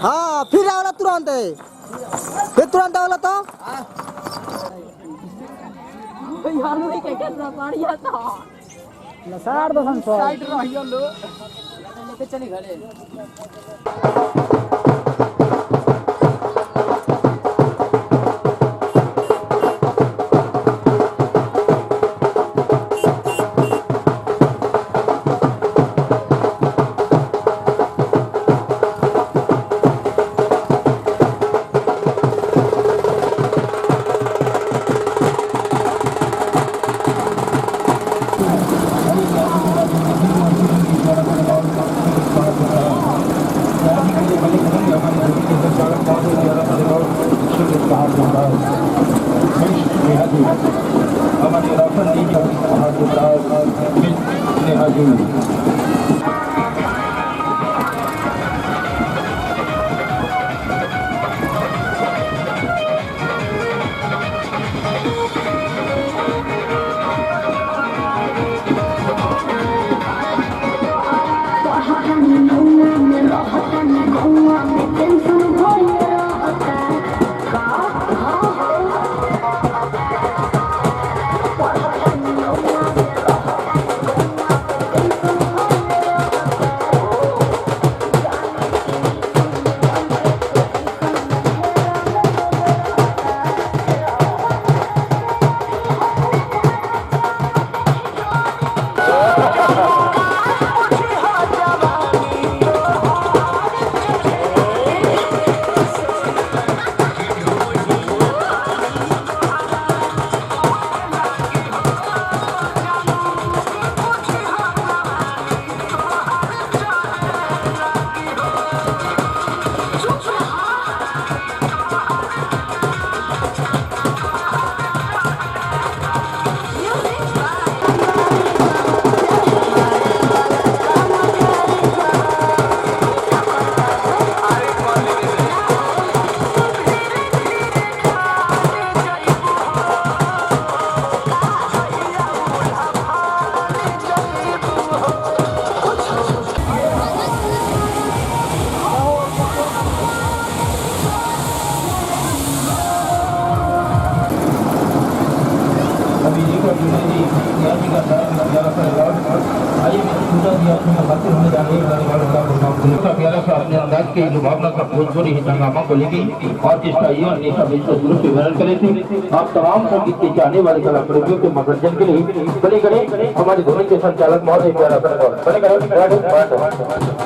हाँ फिर आवला तुरंत फिर तुरंत आवला तो साइड दो साइड रहियो लो लेके चली घरे अपने अंदाज के लुभावना का भोजपुरी हंगामा को लेके ऑर्केस्ट्रा और नेशा बिल्कुल दुरुस्त विवरण करे थे। आप तमाम संगीत के चाहने वाले कलाकारों के मनोरंजन के लिए बड़े गणे हमारे ध्वनि के संचालक महोदय द्वारा बड़े गणे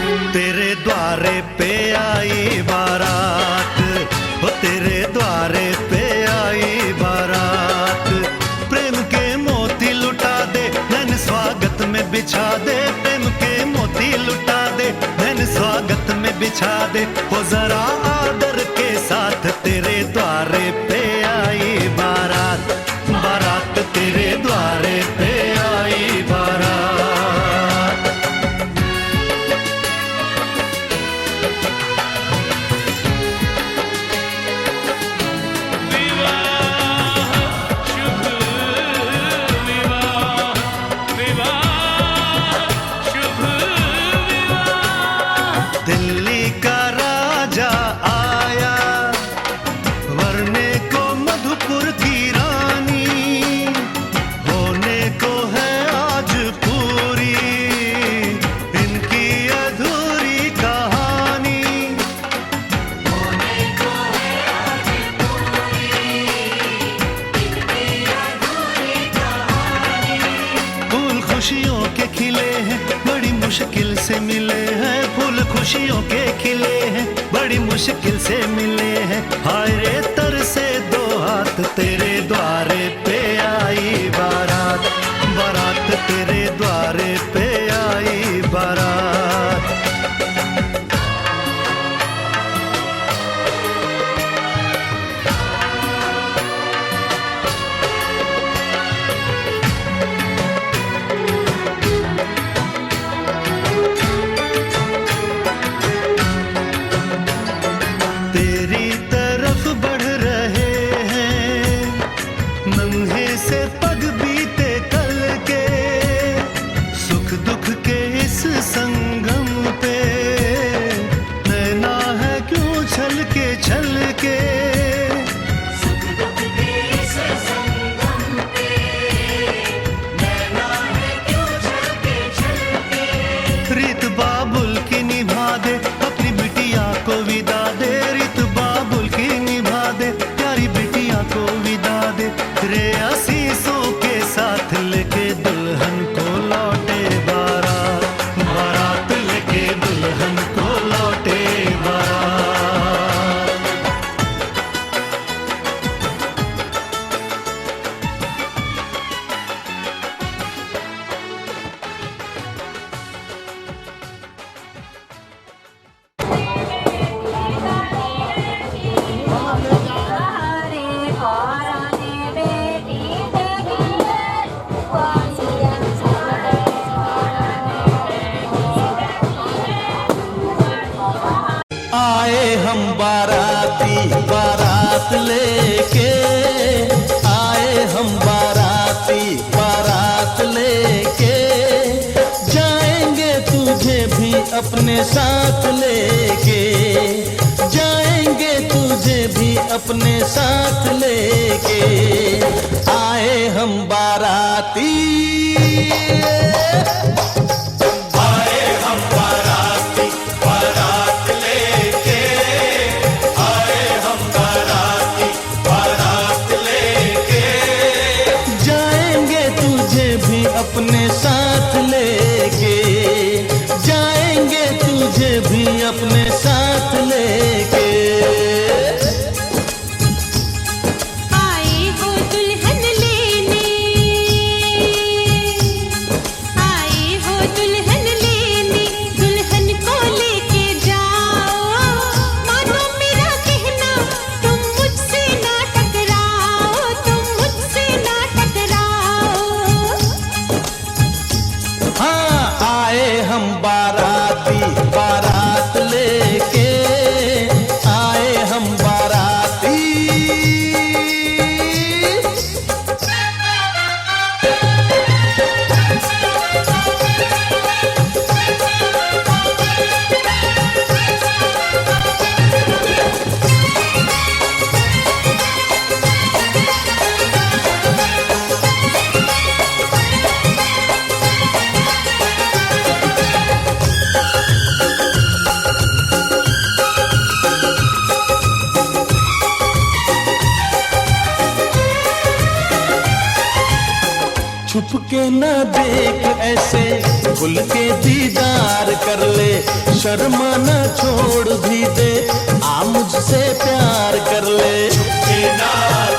तेरे द्वारे पे आई बारात, वो तेरे द्वारे पे आई बारात। प्रेम के मोती लुटा दे, नैन स्वागत में बिछा दे। प्रेम के मोती लुटा दे, नैन स्वागत में बिछा दे। वो जरा आदर के साथ तेरे द्वारे पे आई बारात, बारात तेरे द्वारे पे आई बारात। दिल्ली का राजा आया, वरने को मधुपुर की रानी। होने को है आज पूरी इनकी अधूरी कहानी। होने को है आज पूरी इनकी अधूरी कहानी। फूल खुशियों के खिले हैं, बड़ी मुश्किल से मिले हैं। फूल खुशियों के खिले हैं, बड़ी मुश्किल से मिले हैं। हाय रे तरसे दो हाथ, तेरे द्वारे पे आई बारात, बारात तेरे द्वारे पे आई बारात। तेरी तरफ बढ़ रहे हैं नन्हे से पग बीते कल के। सुख दुख के इस संगम पे नैना है क्यों छल के। सुख दुख के इस संगम पे नैना है क्यों छल के। रीत बाबुल की निभा दे, अपनी बिटिया को विदा दे। रीत बाबुल की निभा दे, प्यारी बिटिया को विदा दे। रे आशीषों के साथ लेके दुल्हन को लौटे बारात, बारात लेके दुल्हन को लौटे बारात। आए हम बाराती बारात लेके, आए हम बाराती बारात लेके। जाएंगे तुझे भी अपने साथ लेके, जाएंगे तुझे भी अपने साथ लेके। आए हम बाराती, आए हम बाराती बारात लेके, आए हम बाराती बारात लेके। जाएंगे तुझे भी अपने साथ लेके, जाएंगे तुझे भी अपने साथ लेके। आए हो दुल्हन लेने, आए हो दुल्हन लेने। दुल्हन को लेके जाओ, मानो मेरा कहना तुम मुझसे ना टकराओ, तुम मुझसे ना टकराओ। हाँ, आए हम बाराती बारात लेके, आए हम बाराती। छुप के न देख ऐसे, खुल के दीदार कर ले। शर्माना छोड़ भी दे, आ मुझसे प्यार कर ले। झुके ना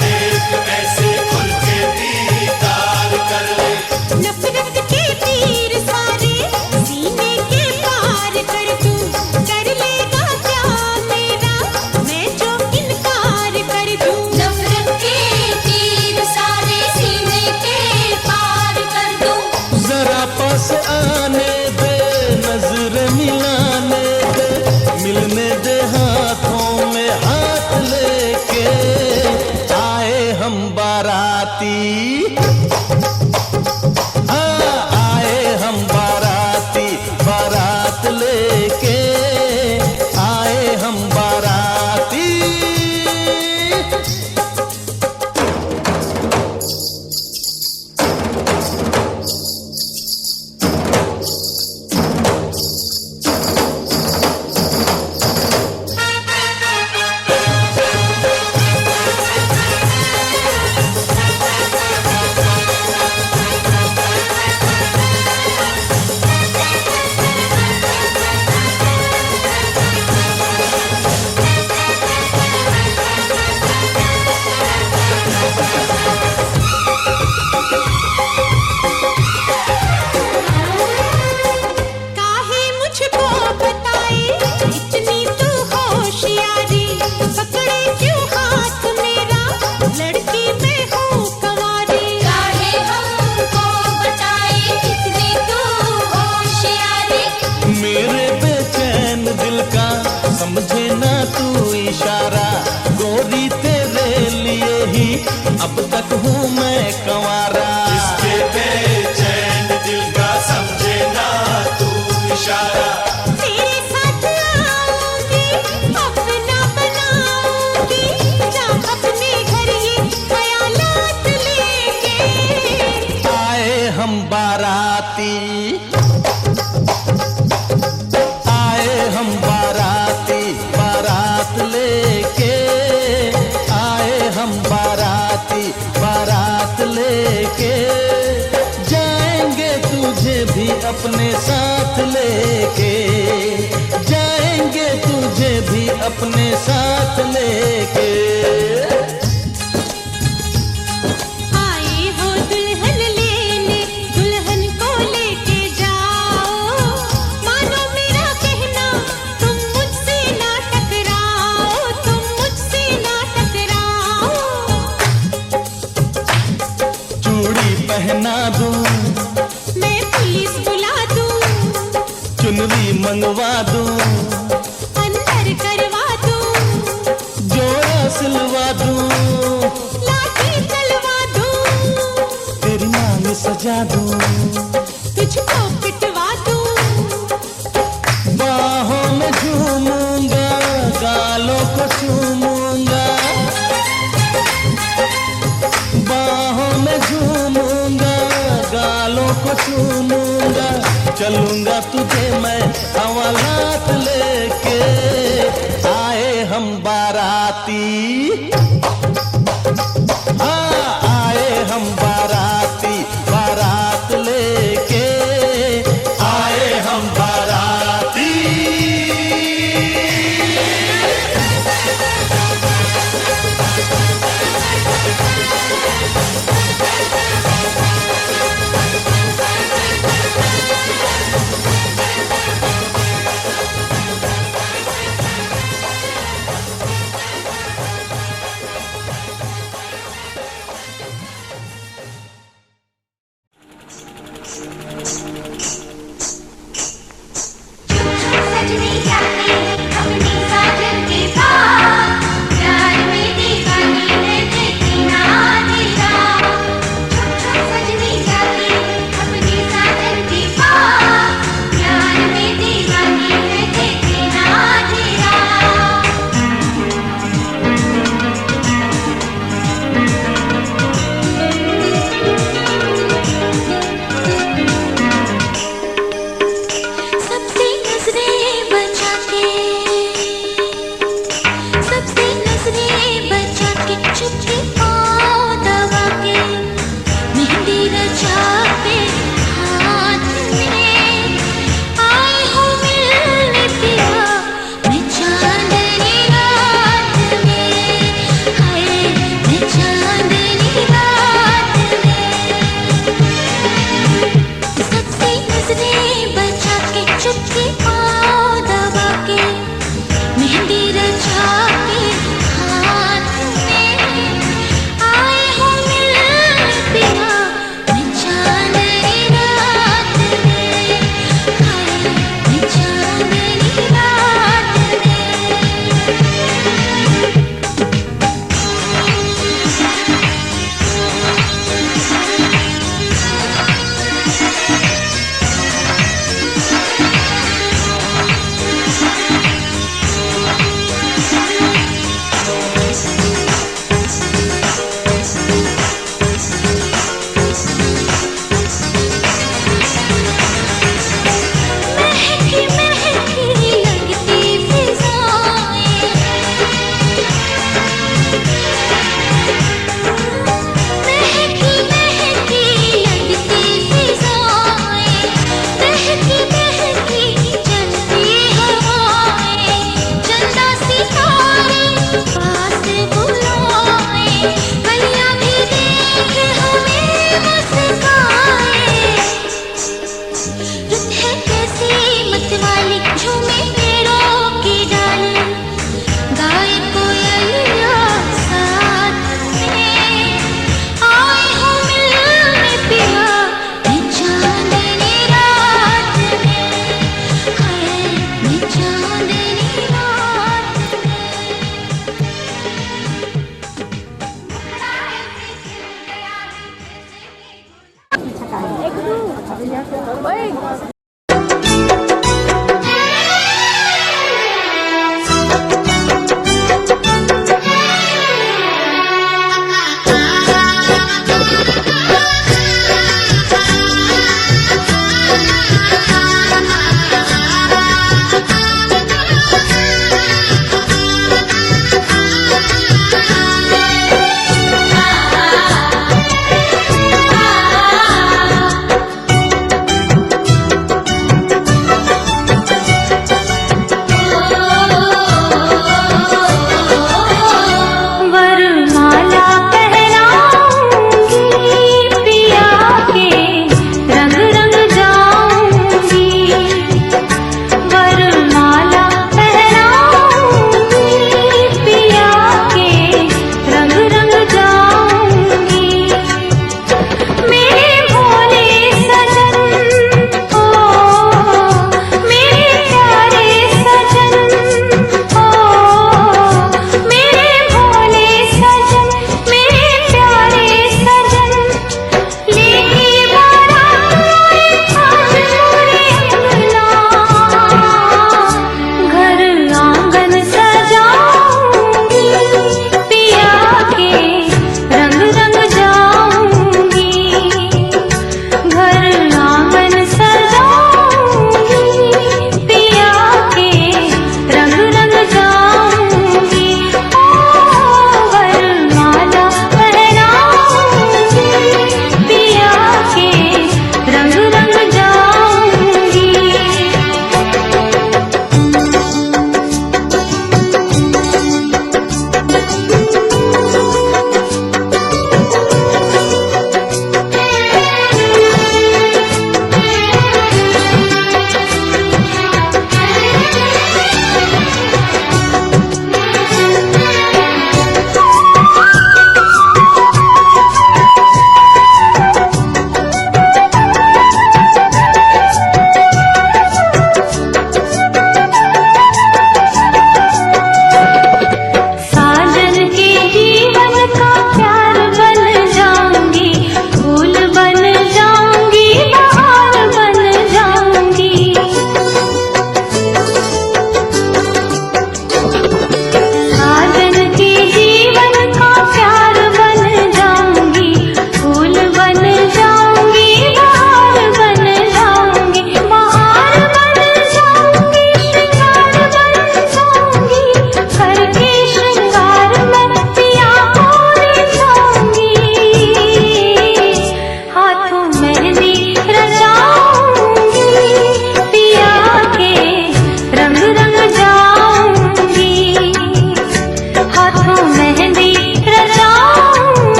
देख ऐसे खुल के दीदार कर ले। नफरत के तीर सारे सीने के पार कर दूं, कर लेगा क्या मेरा मैं जो इनकार कर दूं। नफरत के तीर सारे सीने के पार कर दूं। जरा पास आने दे, नजर मिलाने दे, मिलने दे हाथों में हाथ लेके। आए हम बाराती, हाँ आए हम बाराती, बारात लेके आए हम बाराती। काहे मुझको बताए इतनी तू होशियारी, पकड़े क्यों हाथ मेरा लड़की मैं हूँ कंवारी। काहे हमको बताए इतनी तू होशियारी, मेरे बेचैन दिल का समझे ना तू इशारा। गोरी तेरे लिए ही अब तक हूँ मैं कंवारा। इसके बेचैन दिल का समझे ना तू इशारा। तेरे साथ आऊंगी अपना बनाऊंगी, जा अपने घर ये ख्यालात लेके। आए हम बाराती, आए हम बाराती, बारात लेके आए हम बाराती, बारात लेके। जाएंगे तुझे भी अपने साथ लेके, जाएंगे तुझे भी अपने साथ लेके। आए हो दुल्हन लेने, दुल्हन को लेके जाओ, मानो मेरा कहना तुम मुझसे ना टकराओ, तुम मुझसे ना टकराओ। चूड़ी पहना दूं, मैं पुलिस बुला दूं, चुनरी मंगवा दूं, अंदर करवा दूं, जोड़ा सिलवा दूं, लाठी चलवा दूं, तेरी मांग सजा दूं, तुझको पिटवा दूं। बाहों में झूमूंगा, गालों को चूमूंगा, बाहों में झूमूंगा, गालों को चूमूंगा। चलूंगा तुझे मैं हवालात लेके। आए हम बाराती, हाँ आए हम बाराती, बारात लेके आए हम बाराती।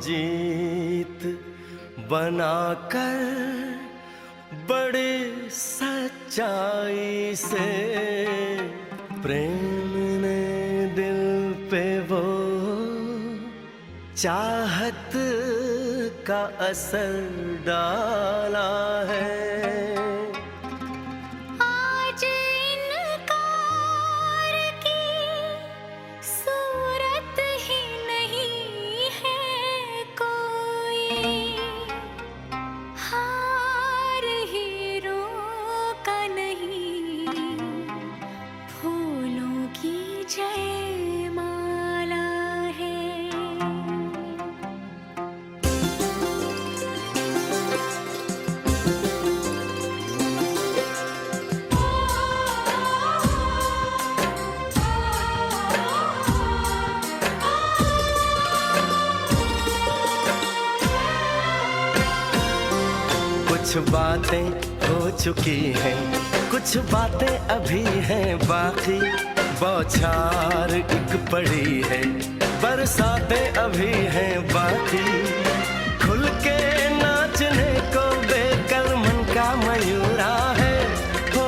जीत बनाकर बड़े सच्चाई से प्रेम ने दिल पे वो चाहत का असर डाला है। आज इनकार की सूरत ही नहीं है कोई, हार हीरों का नहीं, फूलों की जयमाला है। कुछ बातें हो चुकी हैं, कुछ बातें अभी हैं बाकी, बौछार एक पड़ी है, बरसातें अभी हैं बाकी। खुल के नाचने को बेकल मन का मयूरा है, हो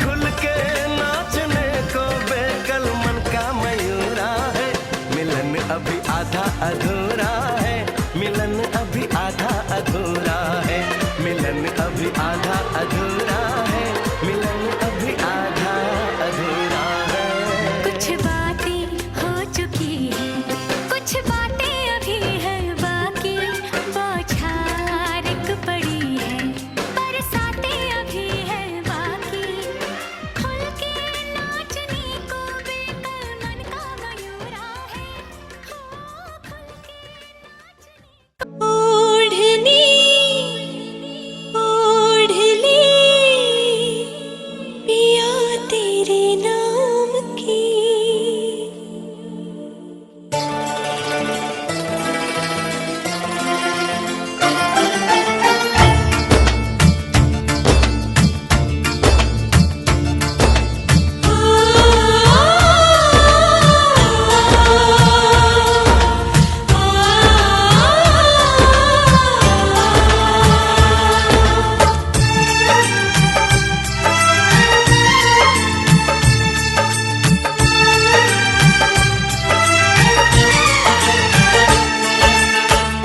खुल के नाचने को बेकल मन का मयूरा है। मिलन अभी आधा अधूरा है, मिलन अभी आधा अधूरा है, मिलन अभी आधा अधूरा है, मिलन अभी आधा अधूरा है। कुछ बातें हो चुकी हैं, कुछ बातें अभी हैं बाकी, बौछार एक पड़ी है, बरसातें अभी हैं बाकी। खुल के नाचने को बेकल मन का मयूरा है, हो खुल के नाचने। ओढ़नी ओढ़ ली पिया तेरे नाम की।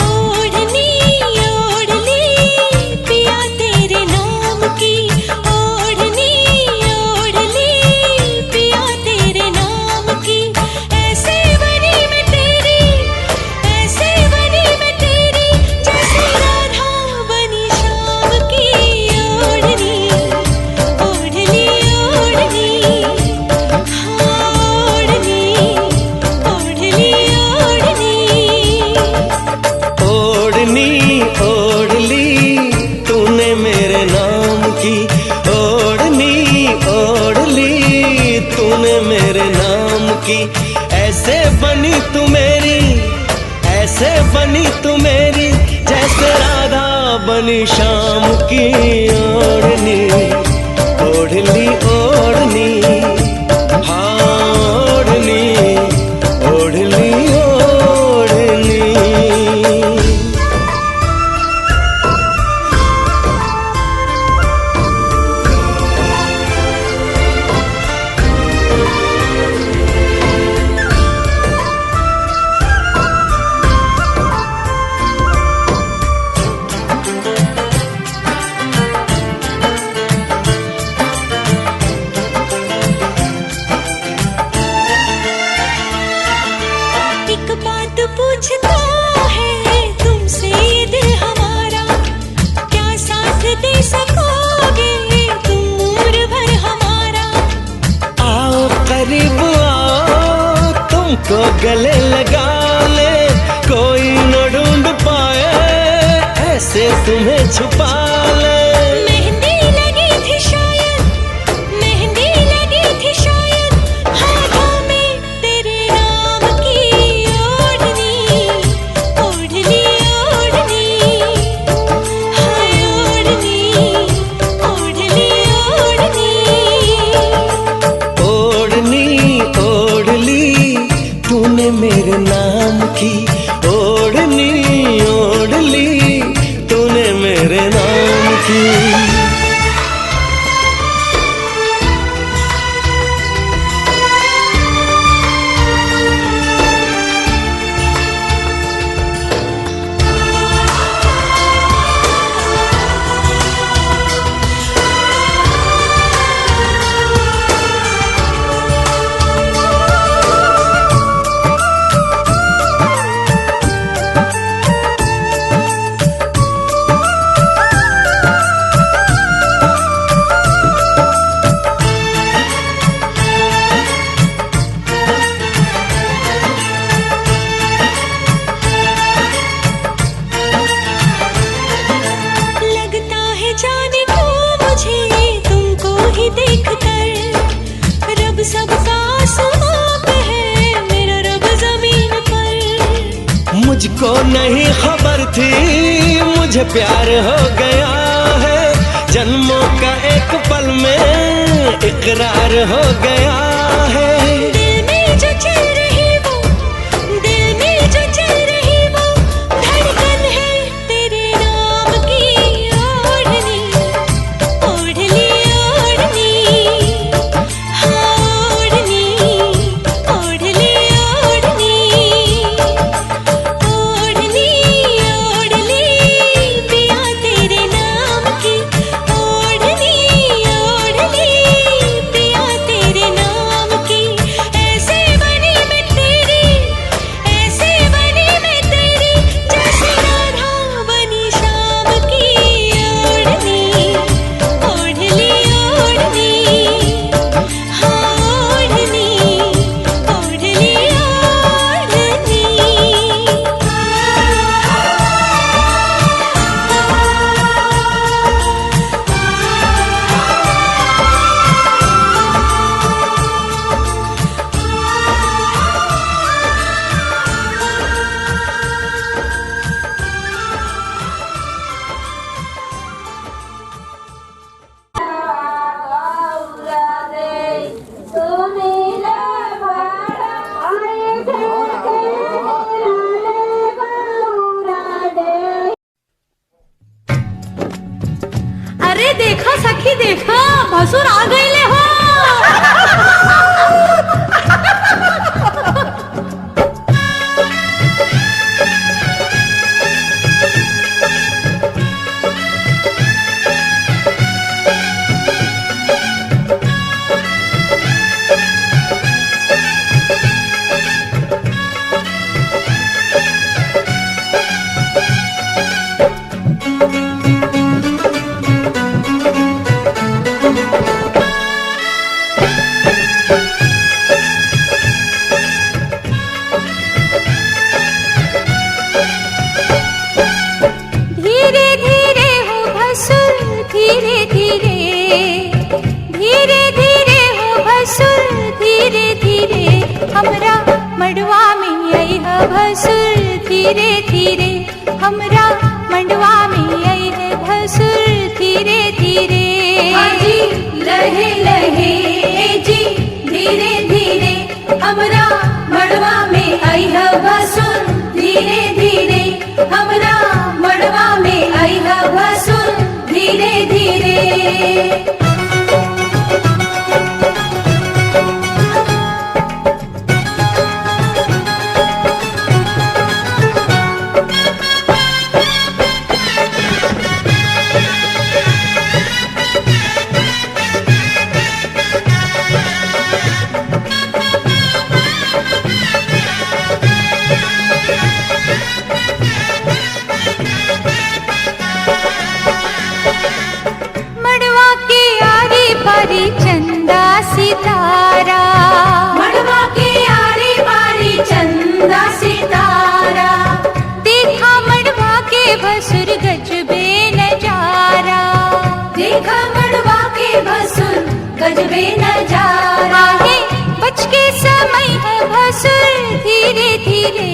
ओढ़नी ओढ़ ली पिया तेरे नाम की, ओढ़नी ओढ़ ली पिया तेरे नाम की। ऐसे बनी मैं तेरी, ऐसे बनी मैं तेरी, जैसे राधा बनी शाम की। ओढ़नी ओढ़ ली ओढ़नी, हाँ ओढ़नी ओढ़ ली ओढ़नी। ओढ़नी ओढ़ ली तूने मेरे नाम की, ओढ़नी ओढ़ ली तूने मेरे नाम की। ऐसे बनी तू मेरी, ऐसे बनी तू मेरी, जैसे राधा बनी शाम की। ओढ़नी ओढ़ ली ओढ़नी, हाँ ओढ़नी ओढ़ ली ओढ़नी। एक बात पूछता है तुमसे ये दिल हमारा, क्या साथ दे सकोगे तुम उम्र भर हमारा। आओ करीब आओ तुमको गले लगा ले, कोई न ढूंढ पाए ऐसे तुम्हें छुपा ले। मेहंदी लगी थी शायद, मेहंदी लगी थी शायद, हाथों में तेरे नाम की। ओढ़नी ओढ़ ली ओढ़नी, हाय ओढ़नी ओढ़ ली ओढ़नी। ओढ़नी ओढ़ ली तूने मेरे नाम की, ओढ़नी तुमको नहीं खबर थी मुझे प्यार हो गया है, जन्मों का एक पल में इकरार हो गया है। दिल में जो चल रही वो, दिल में जो चल रही वो धड़कन है तेरे नाम की। ओढ़नी ओढ़नी ओढ़नी, हाँ ओढ़नी ओढ़नी ओढ़नी, ओढ़नी ओढ़नी पिया तेरे नाम की। ओढ़नी ओढ़नी पिया तेरे नाम की। ऐसे बनी मैं तेरी, ऐसे बनी मैं तेरी, जैसे राधा बनी शाम की। ओढ़नी ओढ़नी ओढ़नी, हाँ ओढ़नी ओढ़नी ओढ़नी। अरे देखो सखी देखो, भसुर आ गए हो। धीरे धीरे हो भसुर धीरे धीरे, धीरे धीरे हो भसुर धीरे धीरे, हमरा मड़वा में आई है भसुर धीरे धीरे, हमरा मड़वा में आई है भसुर धीरे धीरे। जी लहे लहे जी धीरे धीरे, हमरा मड़वा में आई है भसुर धीरे धीरे, हमरा मड़वा में आई है भसुर धीरे धीरे। मड़वा के आरी बारी चंदा सितारा, मड़वा के आरी बारी चंदा सितारा, देखा मड़वा के भसुर गजबे नजारा, देखा मड़वा के भसुर गजबे नजारा। है बच के समय है भसुर धीरे धीरे,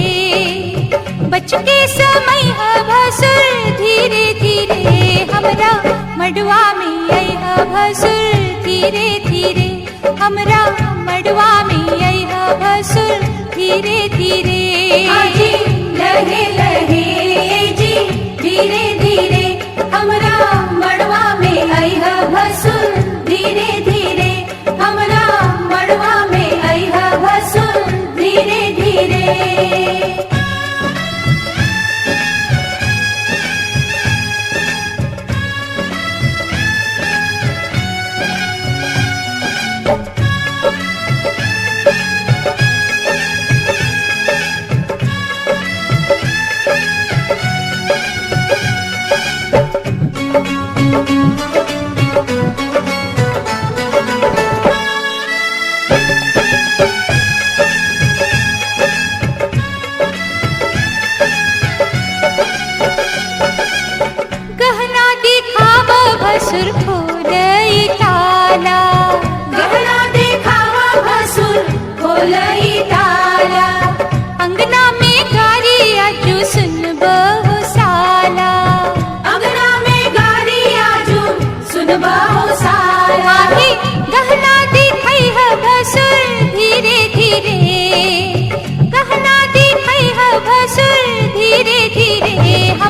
बच के समय है भसुर धीरे धीरे, हमरा मड़वा में आई है भसुर धीरे धीरे, हमरा मड़वा में आई है भसुर धीरे धीरे। जी लहे लहे जी धीरे धीरे, हमरा मड़वा में आई है भसुर धीरे धीरे, हमरा मड़वा में आई है भसुर धीरे धीरे। गहना दिखावा भसुर खोलई ताला, गहना दिखावा भसुर खोलई ताला, अंगना में गारी अजुस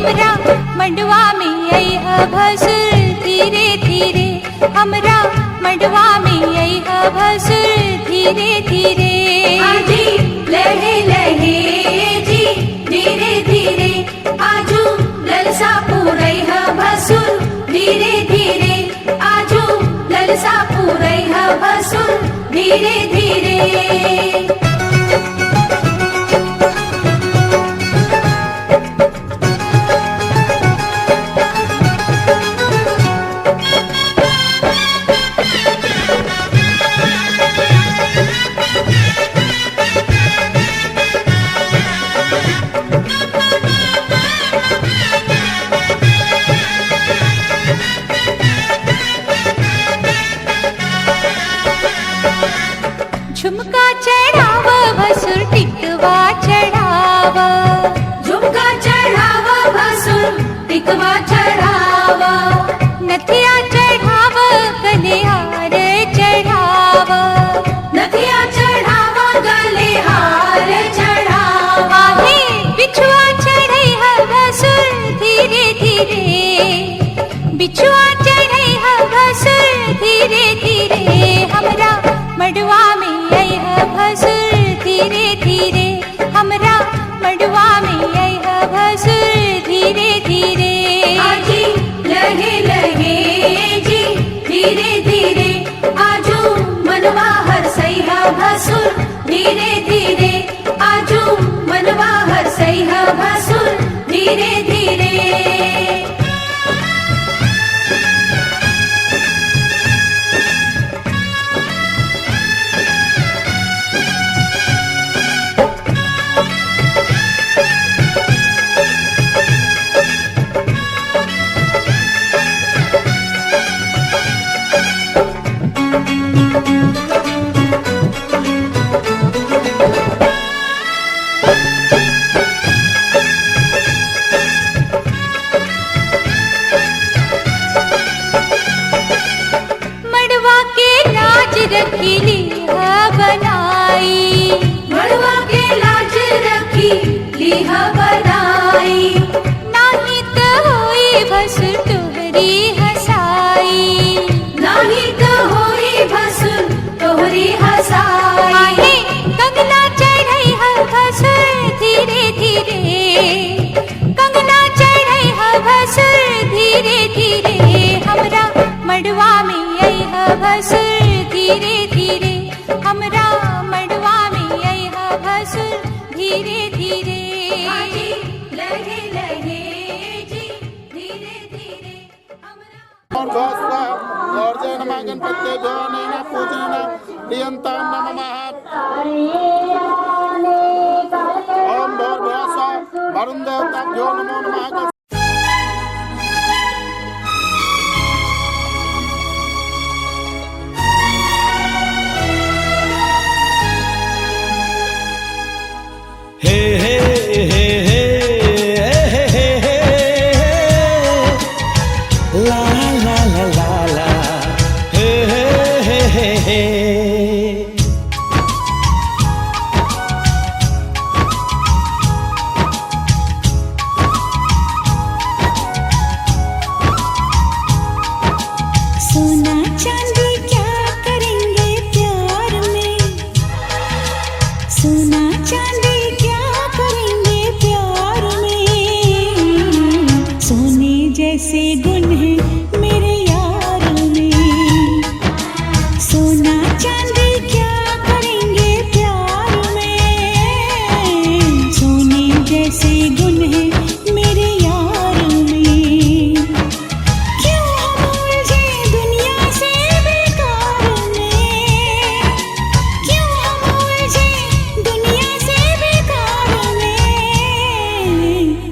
हमरा मंडवा में आई भसुर धीरे धीरे, हमरा मंडवा में आई भसुर धीरे धीरे। आजी लहे लहे जी धीरे धीरे, आजू ललसा पूरई है भसुर धीरे धीरे, आजू ललसा पूरई है भसुर धीरे धीरे। झुमका चढ़ाव भसुर टिकवा चढ़ाव, झुमका चढ़ाव भसुर टिकवा चढ़ाव, नथिया चढ़ाव गले हार चढ़ाव, नथिया चढ़ाव गले हार चढ़ाव। आहे बिछुआ चढ़ई है भसुर धीरे धीरे, बिछुआ चढ़ई है भसुर धीरे धीरे। हमरा मडवा में आई है भसुर धीरे धीरे, हमरा मडवा में आई है भसुर धीरे धीरे। आजी लहे लहे जी धीरे धीरे, आजू मनवा हरसई है भसुर धीरे धीरे, आजू मनवा हरसई है भसुर धीरे धीरे। मड़वा के लाज रखीली है बनाई, मड़वा के लाज रखी लीह बनाई, नाही तो होई भसुर तोहरी हसाई, नाही तो होई भसुर तोहरी हसाई। आहे कंगना चढ़ई है भसुर धीरे धीरे, कंगना चढ़ई है भसुर धीरे धीरे। हमरा मड़वा में आई है भसुर धीरे धीरे, हमरा मड़वा में आई है भसुर धीरे धीरे। आजी लहे लहे जी धीरे धीरे, हमरा नमः गणपतेभ्यो नमः पूजनेन प्रियन्तां नमः। ओम भूर्भुवस्सुः वरुण देवताभ्यो नमो नमः। हे हे हे हे हे हे हे ला ला ला ला ला हे हे हे हे। सोना चांदी क्या करेंगे प्यार में, सोना चांदी क्या करेंगे प्यार में, सोने जैसे गुण है मेरे यार में, सोना चांदी क्या करेंगे प्यार में, सोने जैसे गुण है मेरे यार में। क्यों हम उलझे दुनिया से बेकार में, क्यों हम उलझे दुनिया से बेकार में,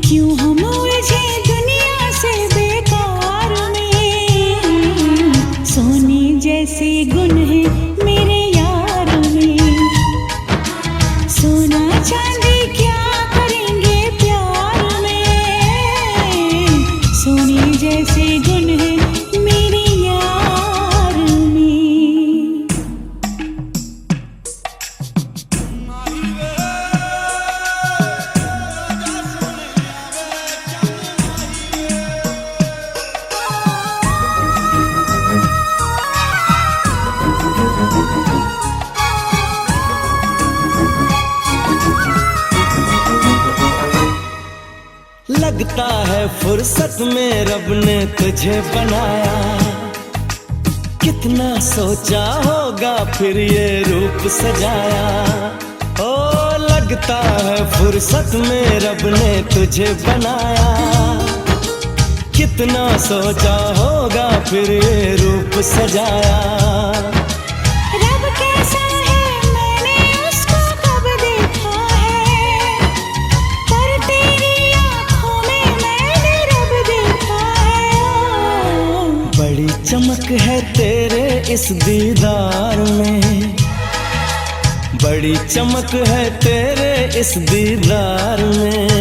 क्यों हम उलझे दुनिया से बेकार में, सोने जैसे गुण है मेरे यार में, सोना चांदी क्या करेंगे प्यार में, सोने जैसे गुण है मेरे यार में। है फुर्सत में रब ने तुझे बनाया, कितना सोचा होगा फिर ये रूप सजाया। ओ लगता है फुर्सत में रब ने तुझे बनाया, कितना सोचा होगा फिर ये रूप सजाया। रब कैसा है मैंने उसको कब देखा है, पर तेरी आँखों में मैंने रब देखा है। बड़ी चमक है तेरे इस दीदार में, बड़ी चमक है तेरे इस दीदार में।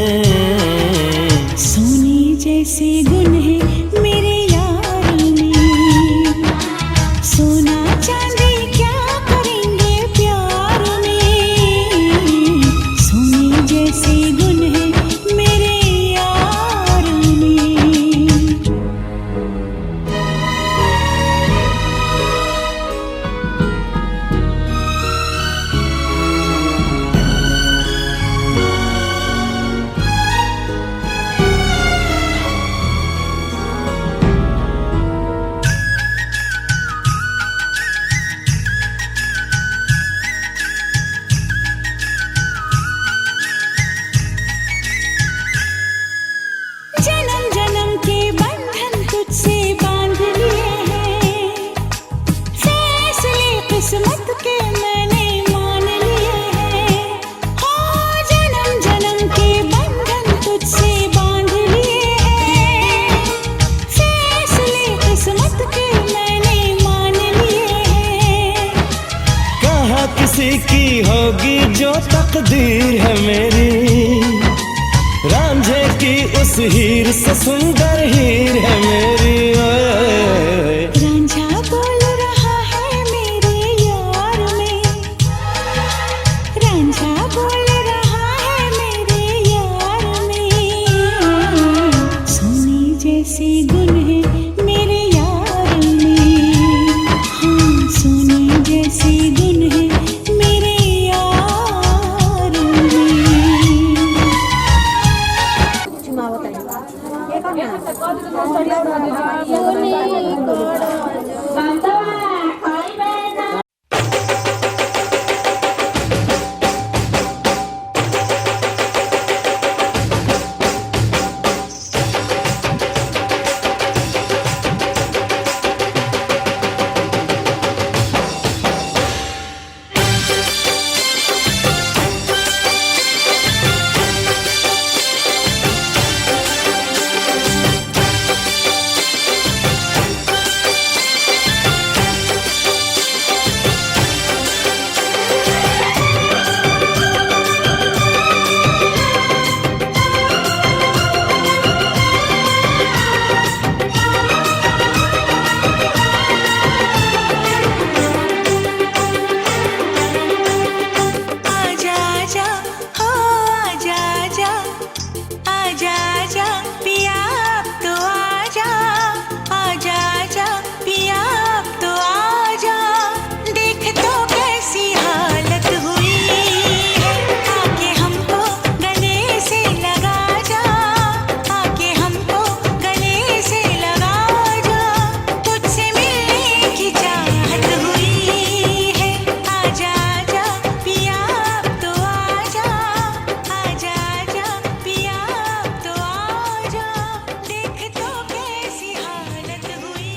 सोने जैसे गुण है मेरे यार में, सोना चांदी क्या करेंगे प्यार में। सोने जैसे गुण है मेरे यार में। जन्म जन्म के बंधन तुझसे बांध लिए हैं, फैसले किस्मत के मैंने मान लिए हैं। हो जन्म जन्म के बंधन तुझसे बांध लिए हैं, फैसले किस्मत के मैंने मान लिए हैं। कहाँ किसी की होगी जो तकदीर है मेरी, रांझे की उस हीर से सुंदर हीर है मेरी। ओए रांझा बोल रहा है मेरे यार में, रांझा बोल रहा है मेरे यार में। सोने जैसे गुण है मेरे यार में, हाँ सोने जैसे गुण है मेरे यार में। आजा आजा हो आजा आजा, आजा आजा पिया अब तो आजा, आजा आजा पिया अब तो आजा। देख तो कैसी हालत हुई है, आके हमको गले से लगा जा, आके हमको गले से लगा जा। तुझसे मिलने की चाहत हुई है, आजा आजा पिया अब तो आजा, आजा आजा पिया अब तो आजा। देख तो कैसी हालत हुई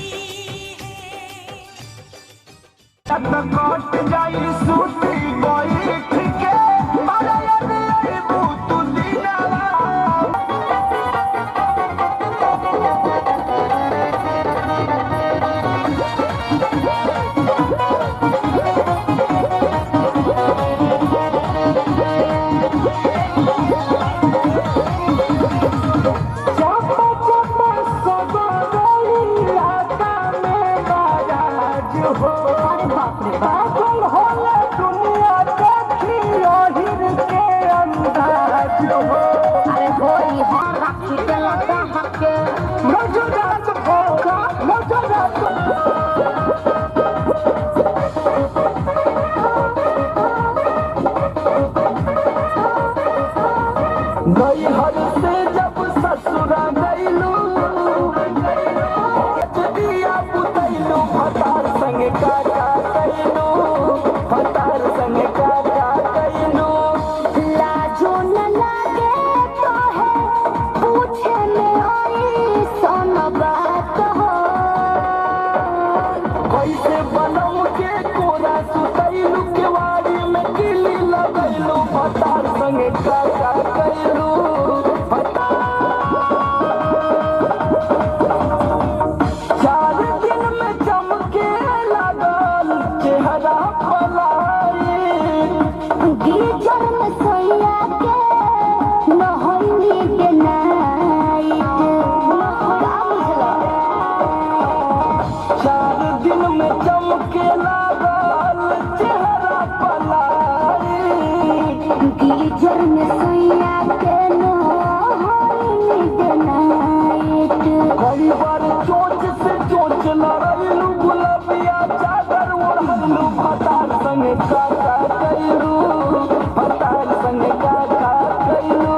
गई हर से जब ससुरा गई कैलू दिया पुतैलू भतार संग का कैलू भतार संग का कैलू लाजो न लागे तो है पूछे में आई सोन बात हो कैसे बनम के कोरा सुतैलू केवाड़ी में किली लगैलू भतार संग का कैलू चार दिन में चमके लागल चेहरा पलाई गीजर में सोया के नहनी के नाइट का बुझला 4 दिन में चमके लागल चेहरा पलाई गीजर में सोया के नहनी के नाइट कई बार चोच से चोच लड़लू गुलाबिया चादर ओढ़लू भतार संग का कैलू भतार संग का कैलू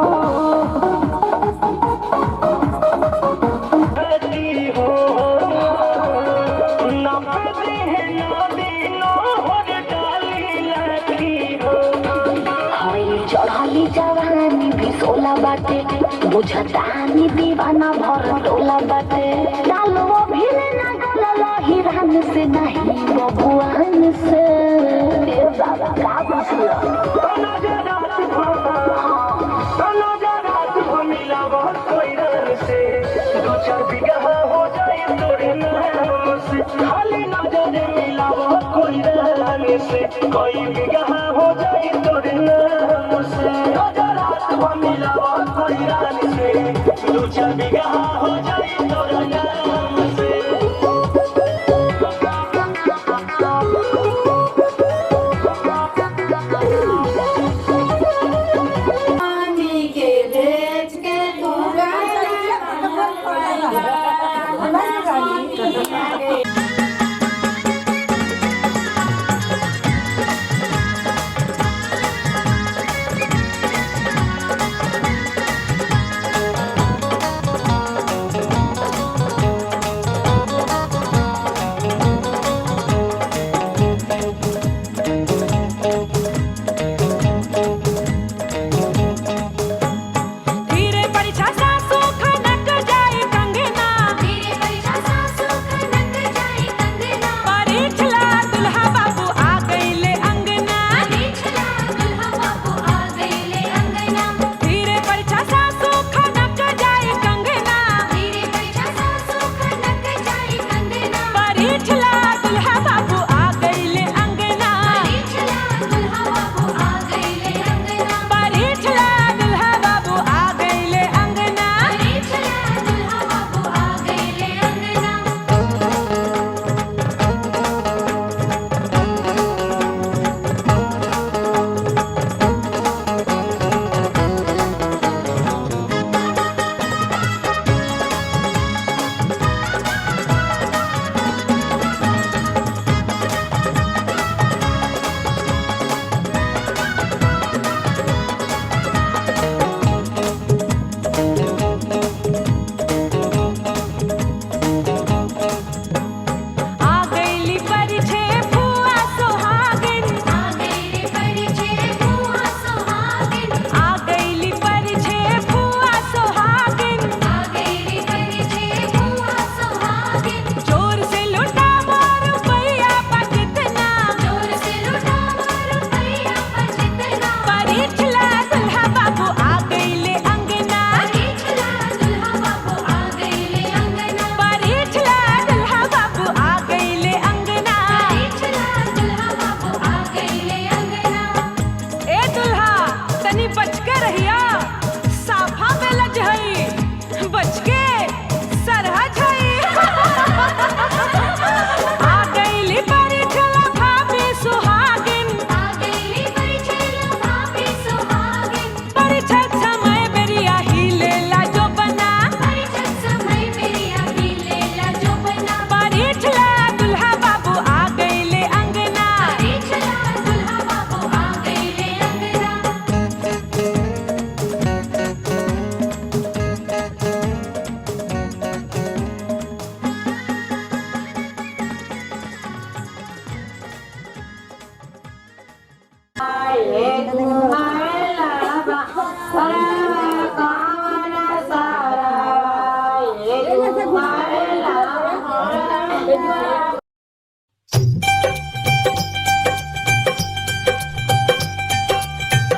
चढ़ाली जवानी भी सोला बाटे बुझतानी दीवाना भर टोला बाटे डालो भी ना गलला हिरान से नहीं बबुआन से ए बाबा का बुझला कोई बिगह हो जाए तोरे नाम से रात मिलावा कोई रान से 2-4 बिगह हो जाए तोरे नाम से पानी के भेज के तू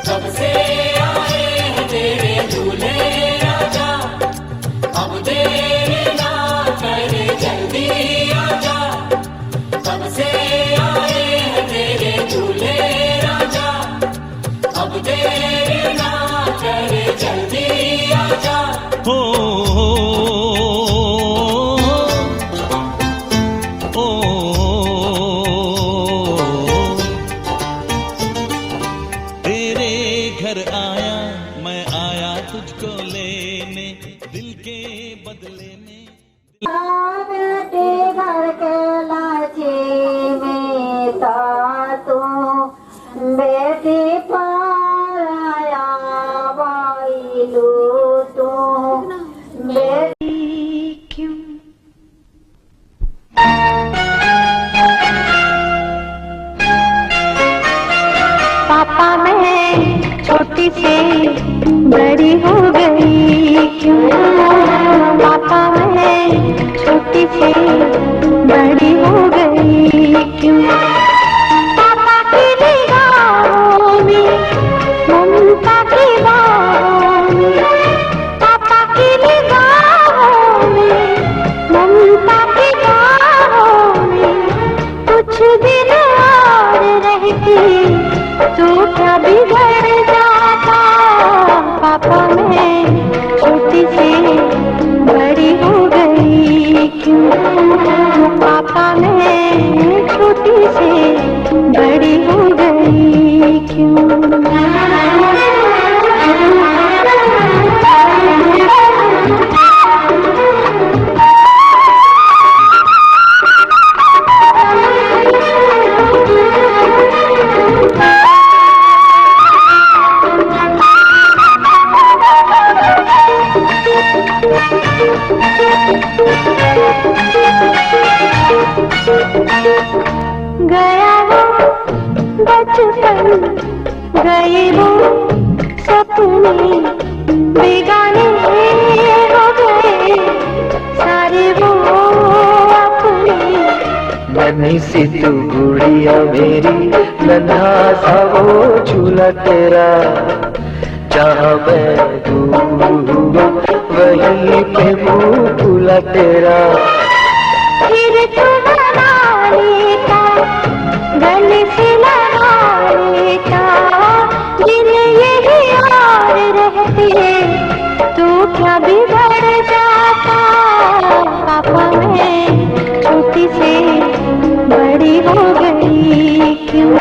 कब से आए हैं तेरे दूल्हे राजा, अब देर ना कर जल्दी आजा। कब से आए हैं तेरे दूल्हे राजा, अब देर ना कर जल्दी आजा। हो ओ तेरे घर आया मैं आया तुझको लेने दिल के बदले में। बेटे घर के लाजे में सासू बेटी पाया वाइलू तू बेटी क्यों पापा मैं छोटी से बड़ी हो गई क्यों पापा मैं छोटी से बड़ी हो गई क्यों पापा की निगाहों में ममता की बाहों में पापा की निगाहों में ममता की बाहों में कुछ दिन और रहती तो क्या बिगड़ जाता पापा मैं छोटी से बड़ी हो गई क्यों पापा मैं छोटी से बड़ी हो गई क्यों गया वो बचपन गए वो सपने बेगाने हो गए सारे वो अपने। नन्ही सी तू गुड़िया मेरी नन्हा सा वो झूला तेरा जहाँ मैं दूँ वहीं पे मुँह फूला तेरा। फिर तू बना लेता गले से लगा लेता दिन यही और रहते तो क्या बिगड़ जाता पापा मैं छोटी से बड़ी हो गई क्यों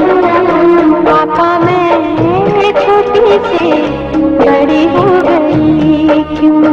पापा मैं छोटी से बड़ी हो गई क्यों।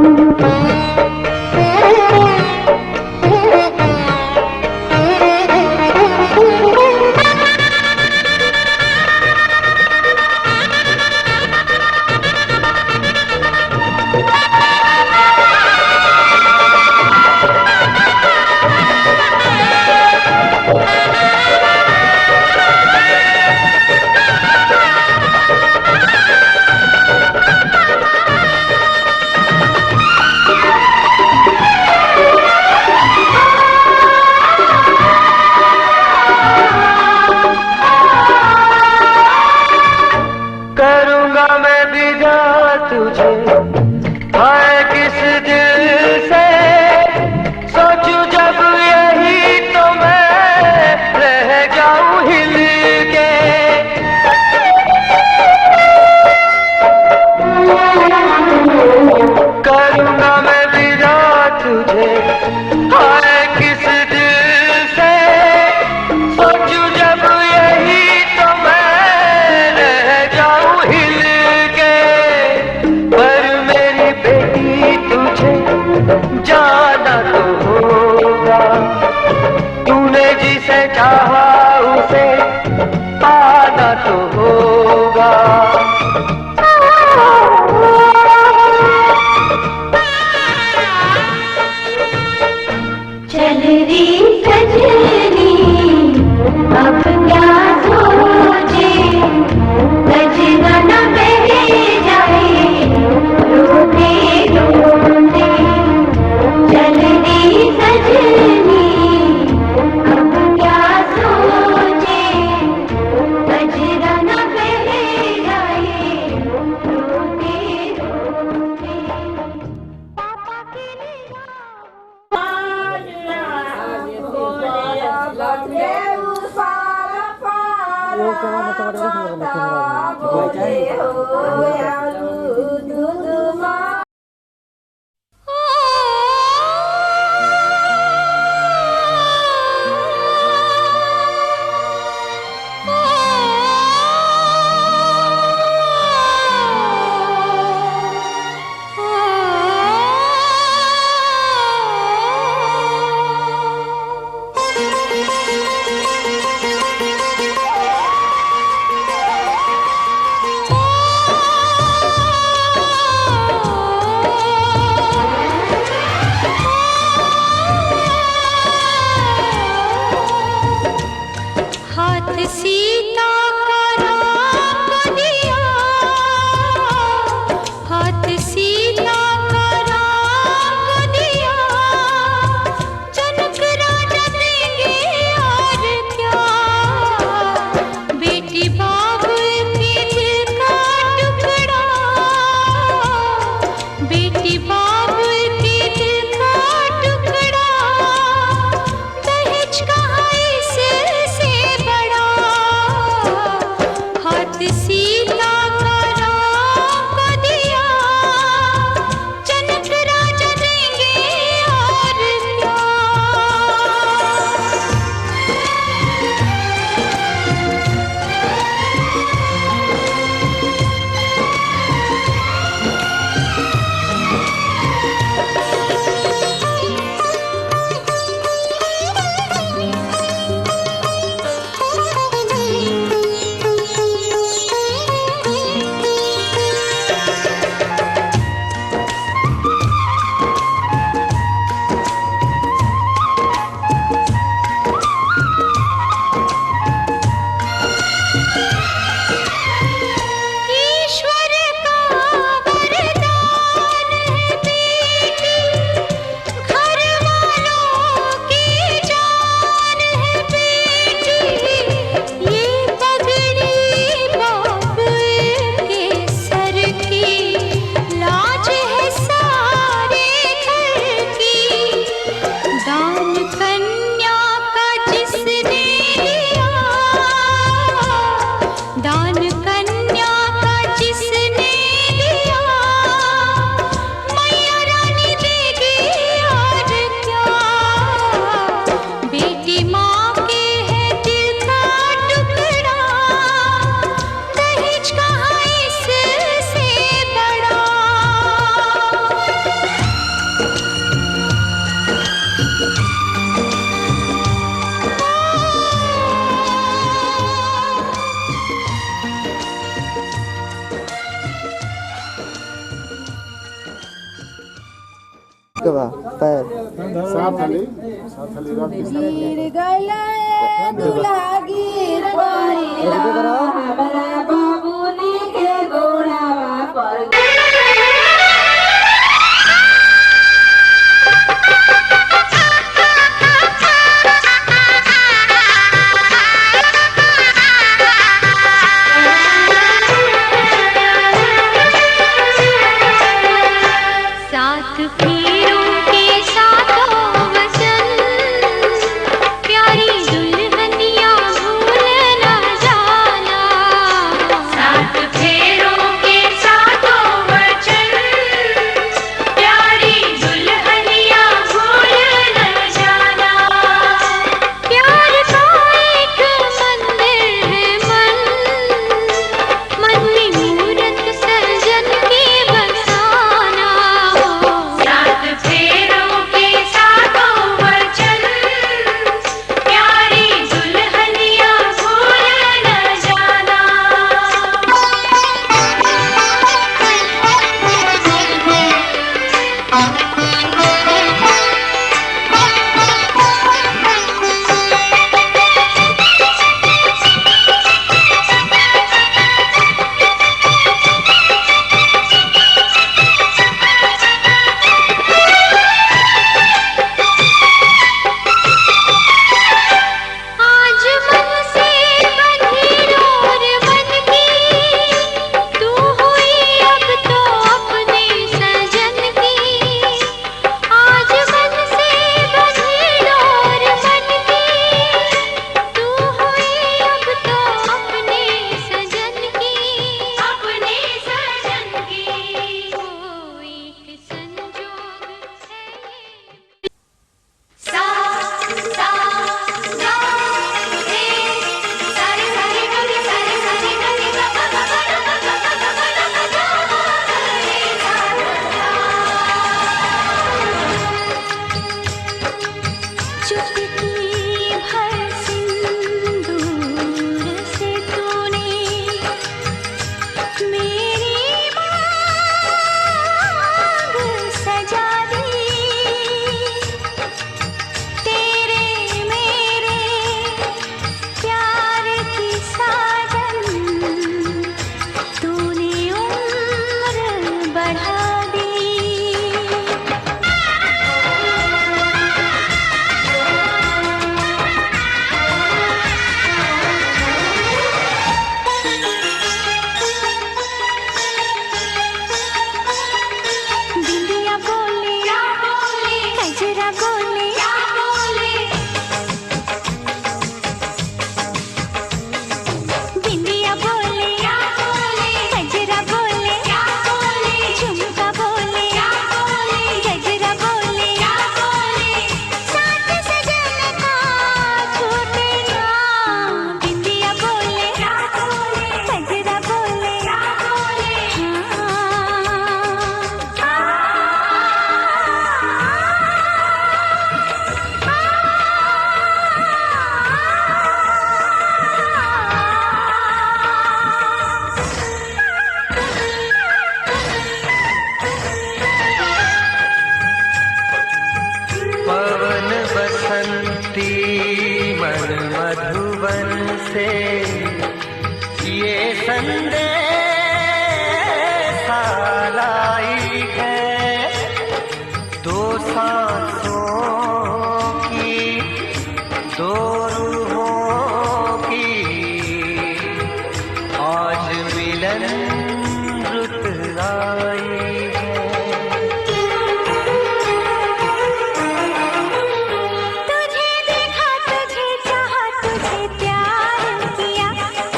सजनी सात हली रात की सात हली। गिर गइला ए दूल्हा गिर गइला हमरा बाबूनी के गोड़ावा पर साथ फेरों के साथों वचन प्यारी दुल्हनिया भूल न जाना। बन से ये संदेशा लाई है, दो सांसों की दो रूहों की आज मिलन रुत आई है। तुझे देखा, तुझे चाहा, तुझे प्यार किया,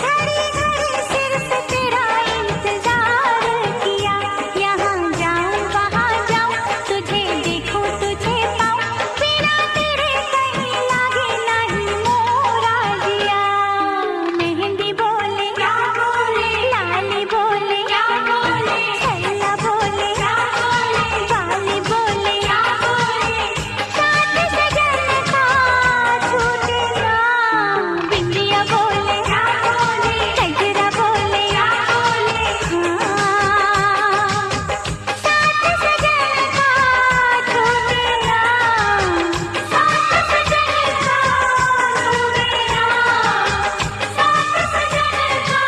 घड़ी घड़ी सिर्फ तेरा इंतजार किया। यहाँ जाऊँ वहाँ जाऊँ, तुझे देखूँ तुझे पाऊँ, बिना तेरे कहीं लागे नहीं मोरा जिया। मेहंदी बोले क्या बोले, लाली बोले क्या बोले, छैया बोले क्या बोले, बाली बोले क्या बोले, साथ सजन का छूटे ना। बिंदिया बोले क्या बोले, गजरा बोले क्या बोले, हाँ साथ सजन का छूटे ना, साथ सजन का छूटे ना, साथ सजन का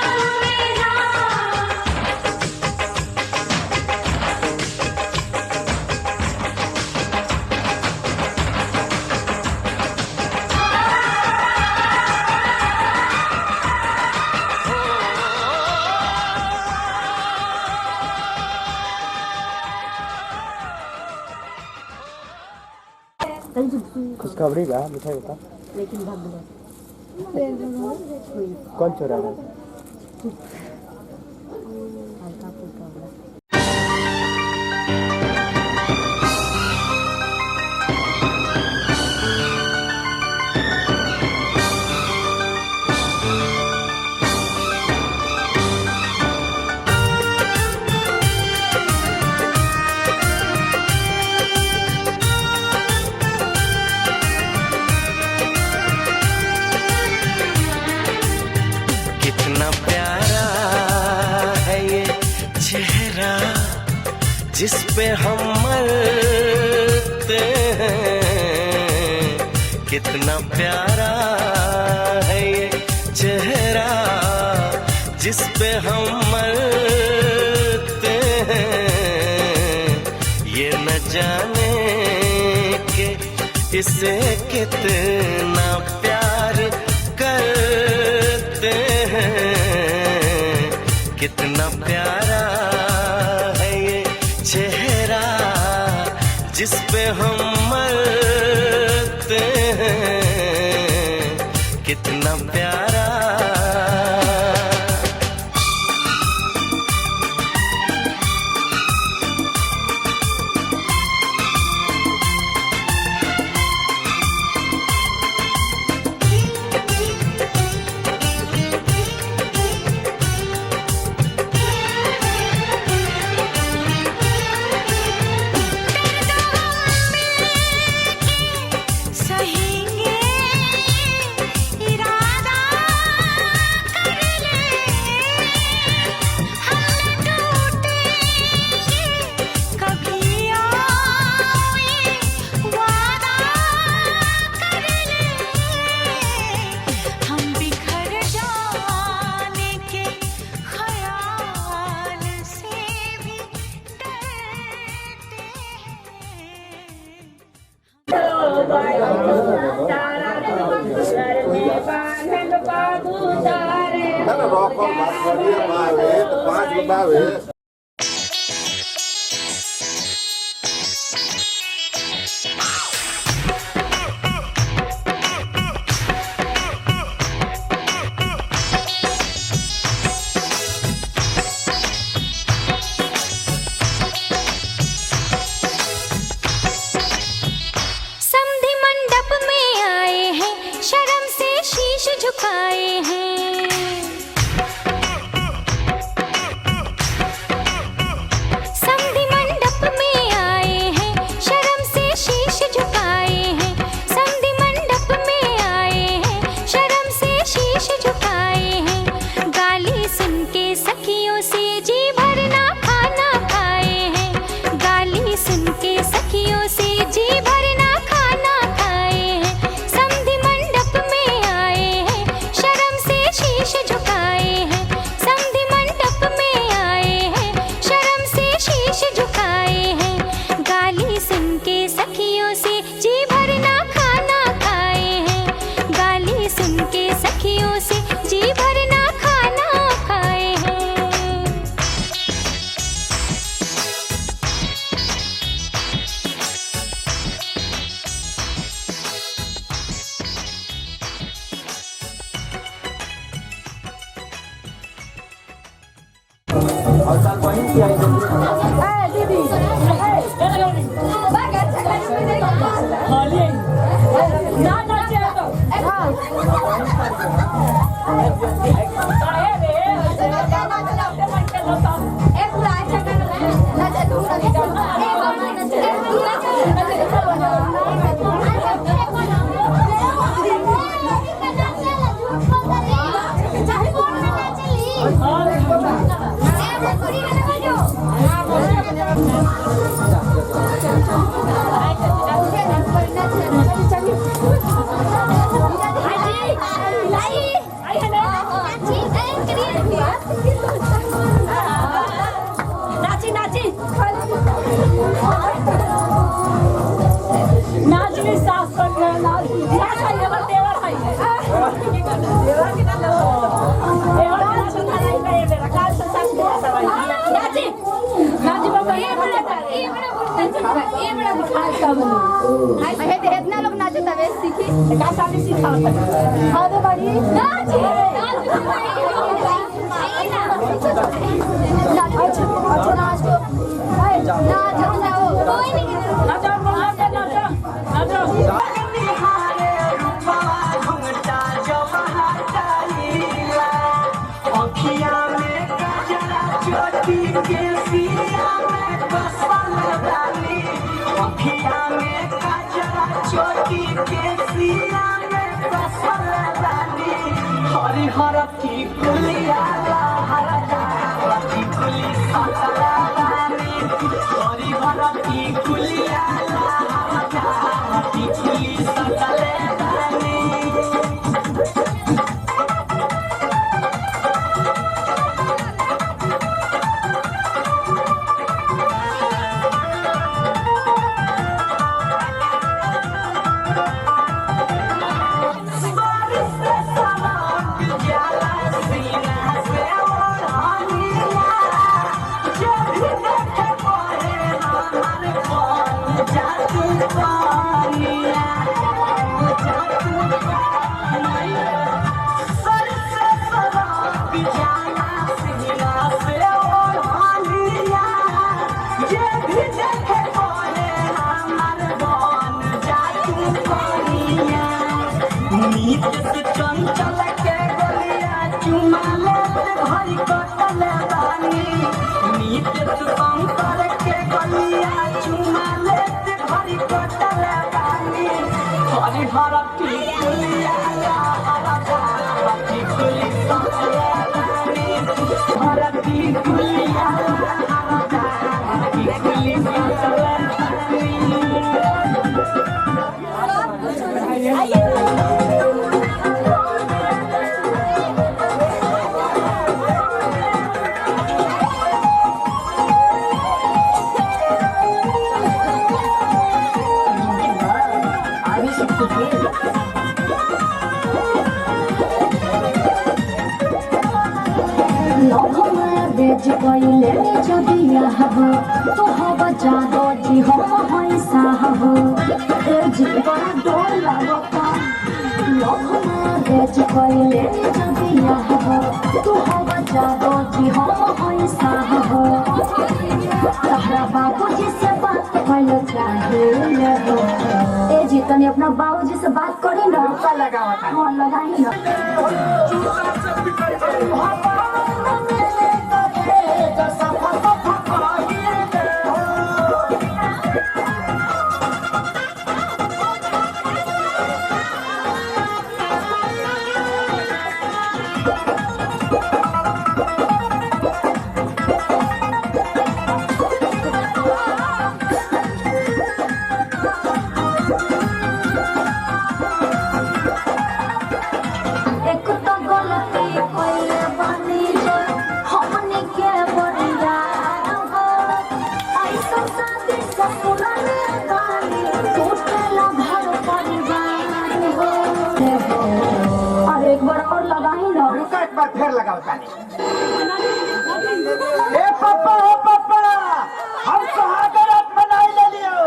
छूटे ना। खुशखबरी बा, मिठाई बता। कौन चोरा रहा है? कितना प्यारा है ये चेहरा जिस पे हम मरते हैं। कितना प्यारा है ये चेहरा जिस पे हम मरते हैं। ये न जाने के इसे कितना प्यार करते हैं। कितना प्यारा है ये चेहरा जिस पे हम मरते हैं। कितना प्यारा। सहेंगे इरादा कर ले, हम न टूटेंगे कभी और ये वादा कर ले। हम बिखर जाने के ख्याल से भी डरते हैं। रोको मत करिए बावे तो 5 बावे। समधी मंडप में आए हैं, शर्म से शीश झुकाए हैं। इतना लोग नाचो तबे सीखी का साली सिखा हाँ दे बड़ी नाच अच्छा नाच जाओ कोई नहीं हर की कुलिया तनी अपना बाबूजी से बात करी ना लगाई ना फिर लगाओ ताली। ए पापा हो पापा, हम सुहागरात मनाई ले लियो।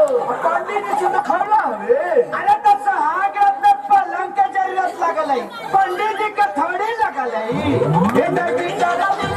पंडित जी से खड़ा हवे। अरे तो सुहागरात में पलंग के जरूरत लगल है, पंडित जी का थोड़ी लगल है। ये लड़की चला ले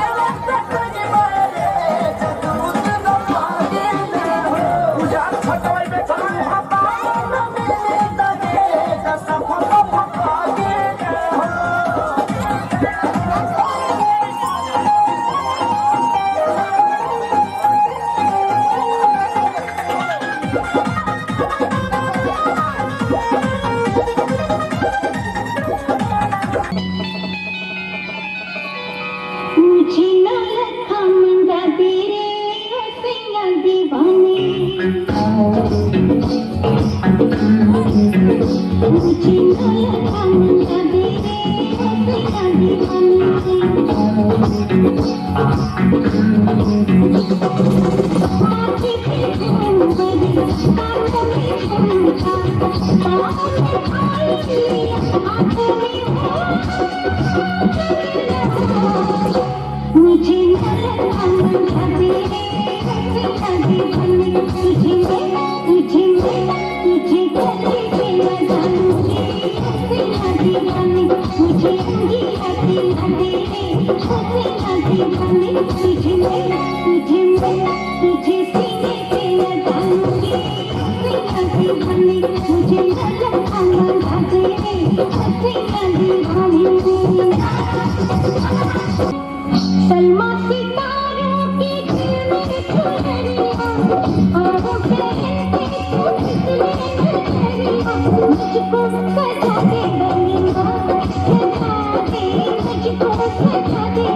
सलमा सितारों की झिलमिल चुनरिया और वो कहते तो मुझको सजा दे बलिया सजा दे मुझको सजा दे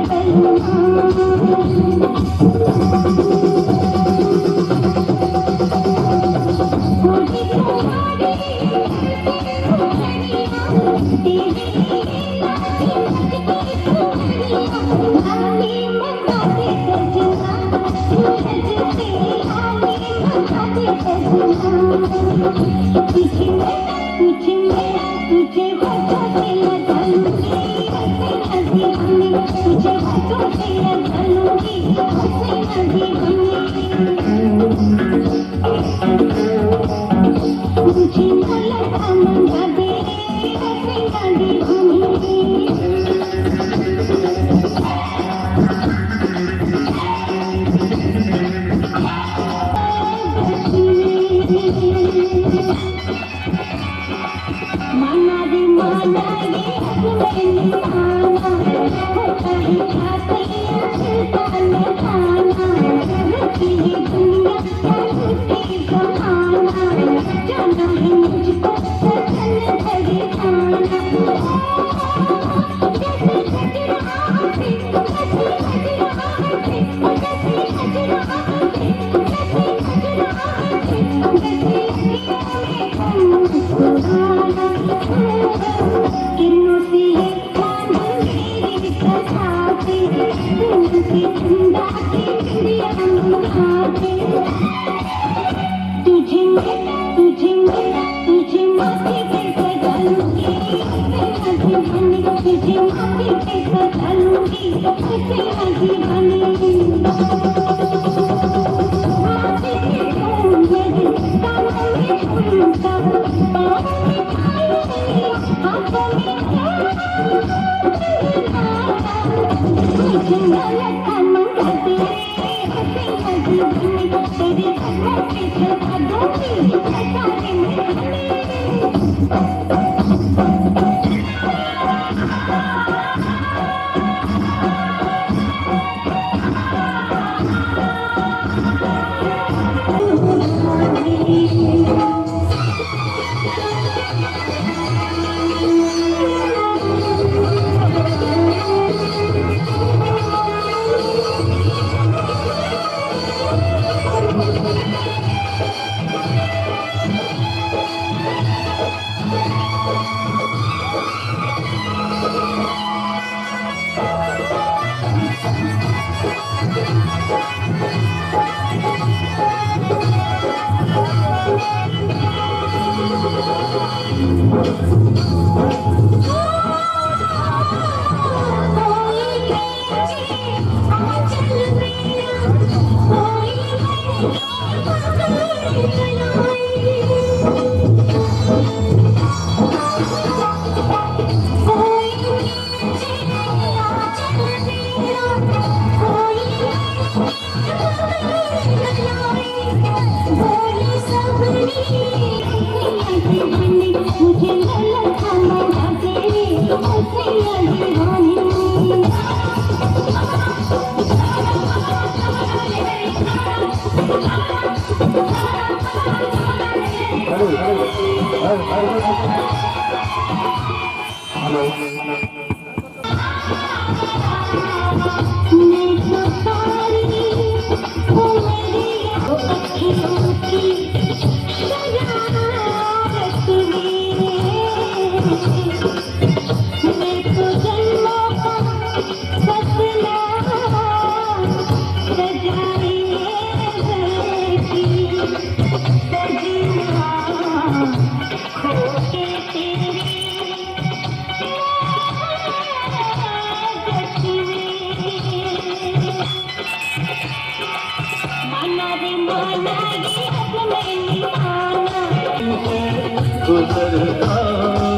गुजरता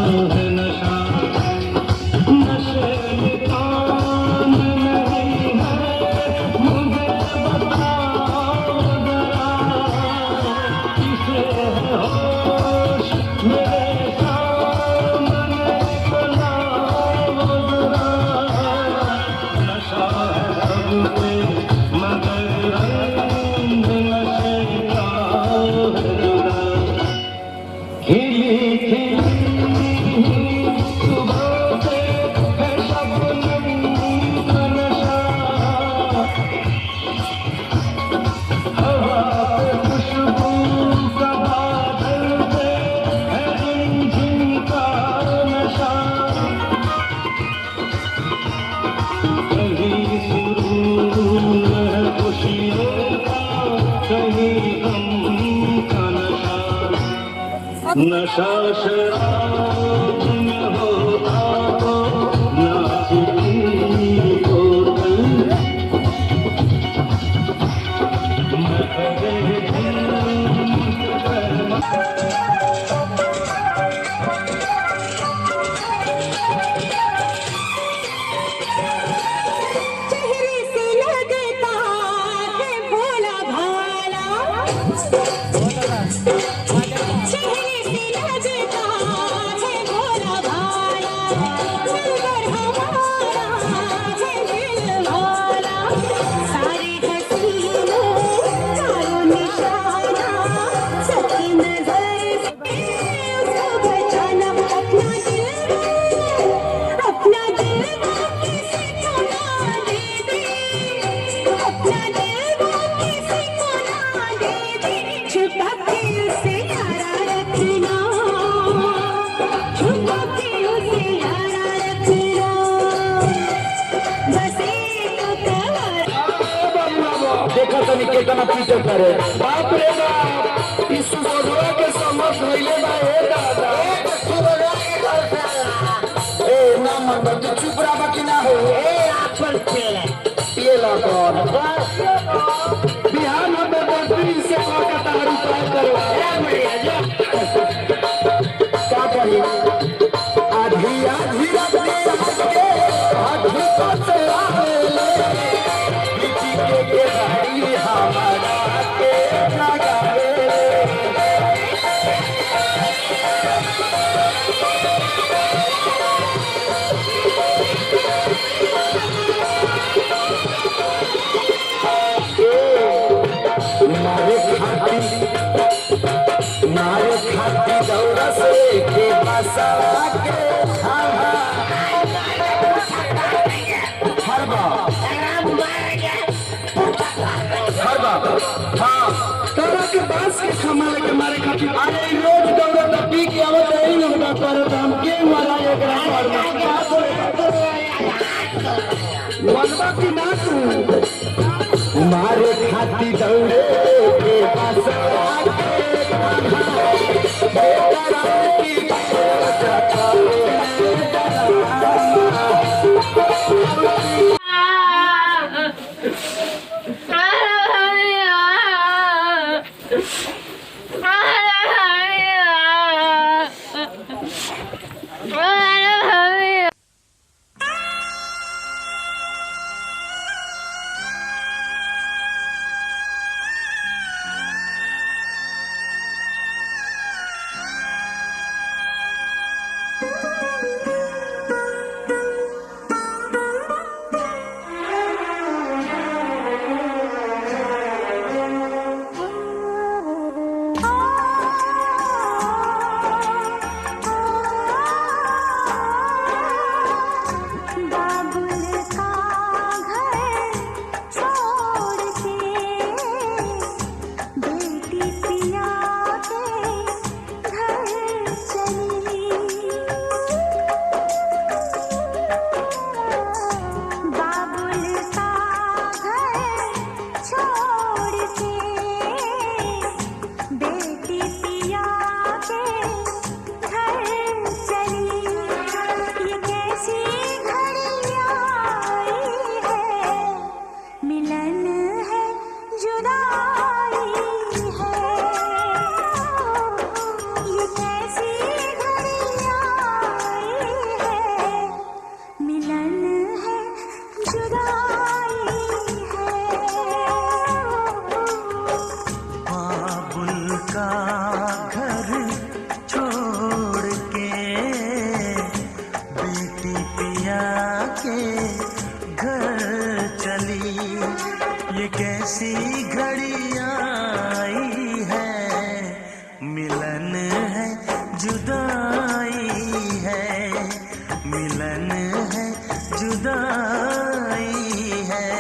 है नशा, नशे में काम नहीं है, मुझे बताओ जरा, किसे है होश मेरे सामने बुलाओ जरा, नशा है अब पे मगर रंग नशे का है जुदा, खिली खिली सुबह से है शबनम का नशा, हवा पे खुशबू का बादल पे है रिमझिम का नशा, कहीं सुरूर है खुशियों का, कहीं गम का नशा, नशा शराब में होता हो नाचती बोतल, महरे चेहरे से लगता है भोला भाला, चेहरे से लगता है भोला भाला, दिलबर हमारा है दिल वाला, सारे हसीनों चारों निशाना, सबकी नजर से उसको बचाना, अपना दिल किसी को ना दे दे, अपना दिल किसी को ना दे दे, छुपा के उसे यारा रखना, छुपा के उसे यारा रखना, बस एक कवर देखा तनी कितना पीछे करे, बाप रे बाप, इस बोलवा के समझ होइले बा ए दादा, ए ना मन तू चुप रहा कि ना हो, ए आपन पिएला कौन बिहार में बंदी से कोलकाता हरी पार करो, क्या करी आधी आधी रात में आके आधी पासे आले, बीची के गाड़ी हमारा के लगावे, मारे खाती दौड़ा से के बसा के हरबा हाँ तरह के बांस के खमाले के मारे खाती, अरे रोज दौड़ा तो पी के आवत है ना बता पर हम के वाला एक रात मनवा की ना तू मारे खाती दौड़े के बसा जुदाई है, मिलन है जुदाई है।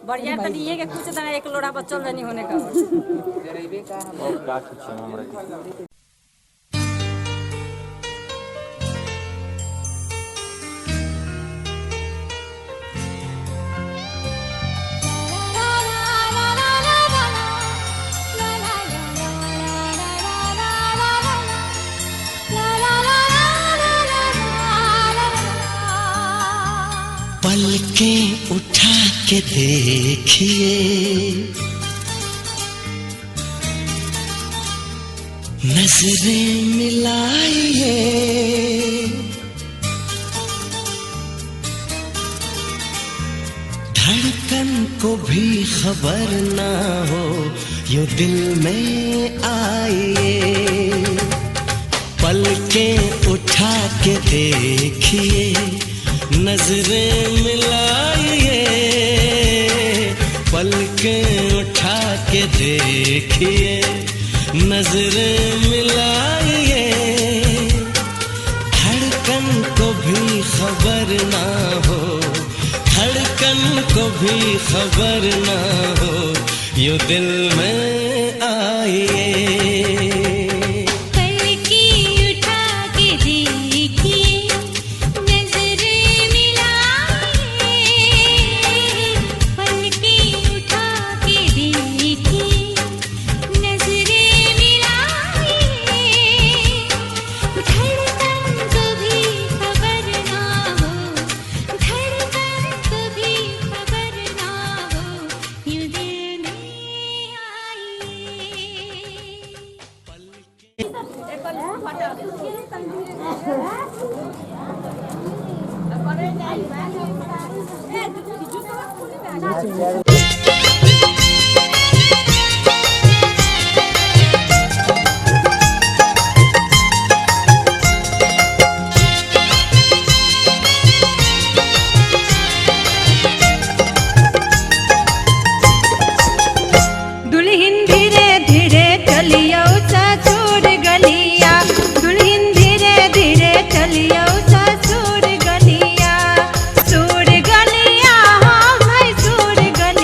बढ़िया तो नहीं है कि कुछ दाना एक लोड़ा बच्चों नहीं होने का पलकें उठा के देखिए नजरें मिलाइए धड़कन को भी खबर ना हो यूं दिल में आइए पलकें उठा के देखिए नजरें मिलाइए पलकें उठा के देखिए नजरें मिलाइए धड़कन को भी खबर ना हो धड़कन को भी खबर ना हो यूं दिल में आइए ससुर गलिया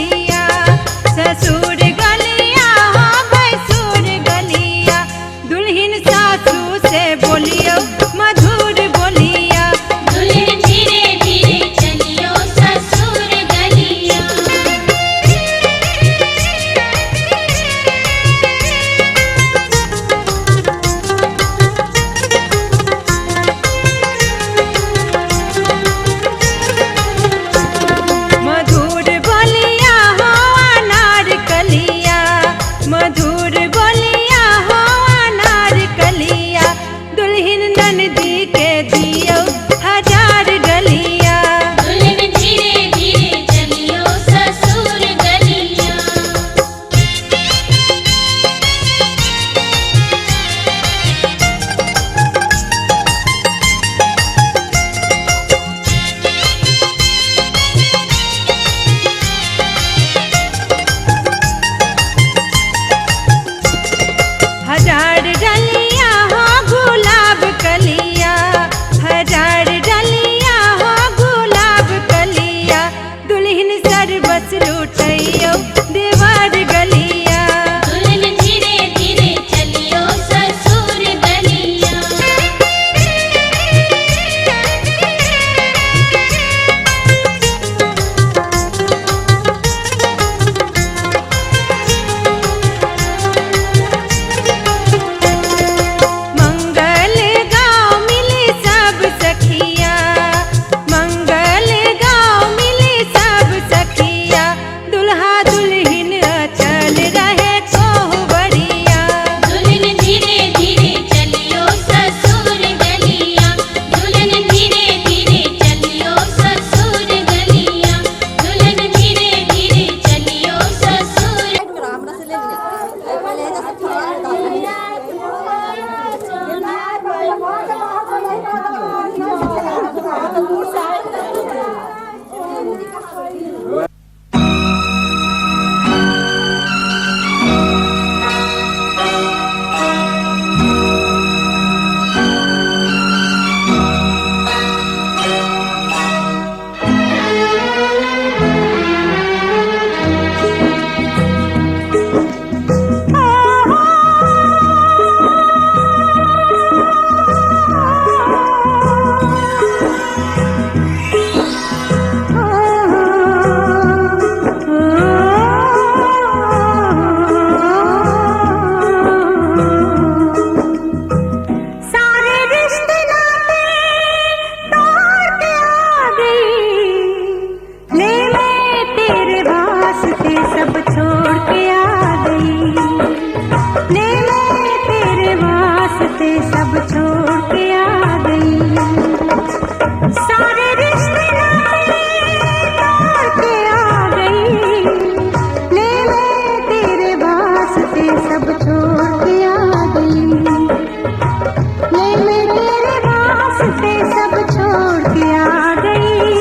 वास्ते सब छोड़ के आ गई,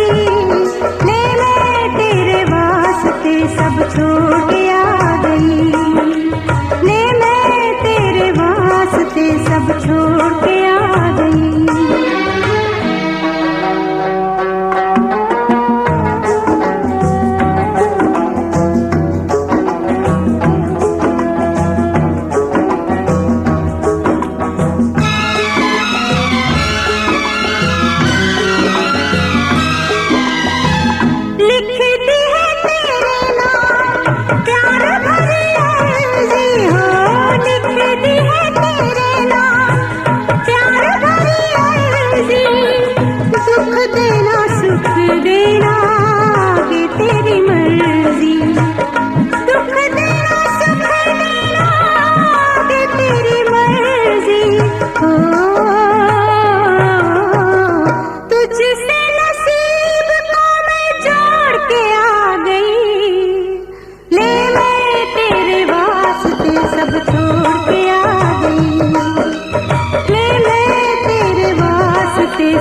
ले मैं तेरे वास्ते सब छोड़ के आ गई, ले मैं तेरे वास्ते सब छोड़ के आ गई।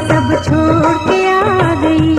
सब छोड़ के आ गई।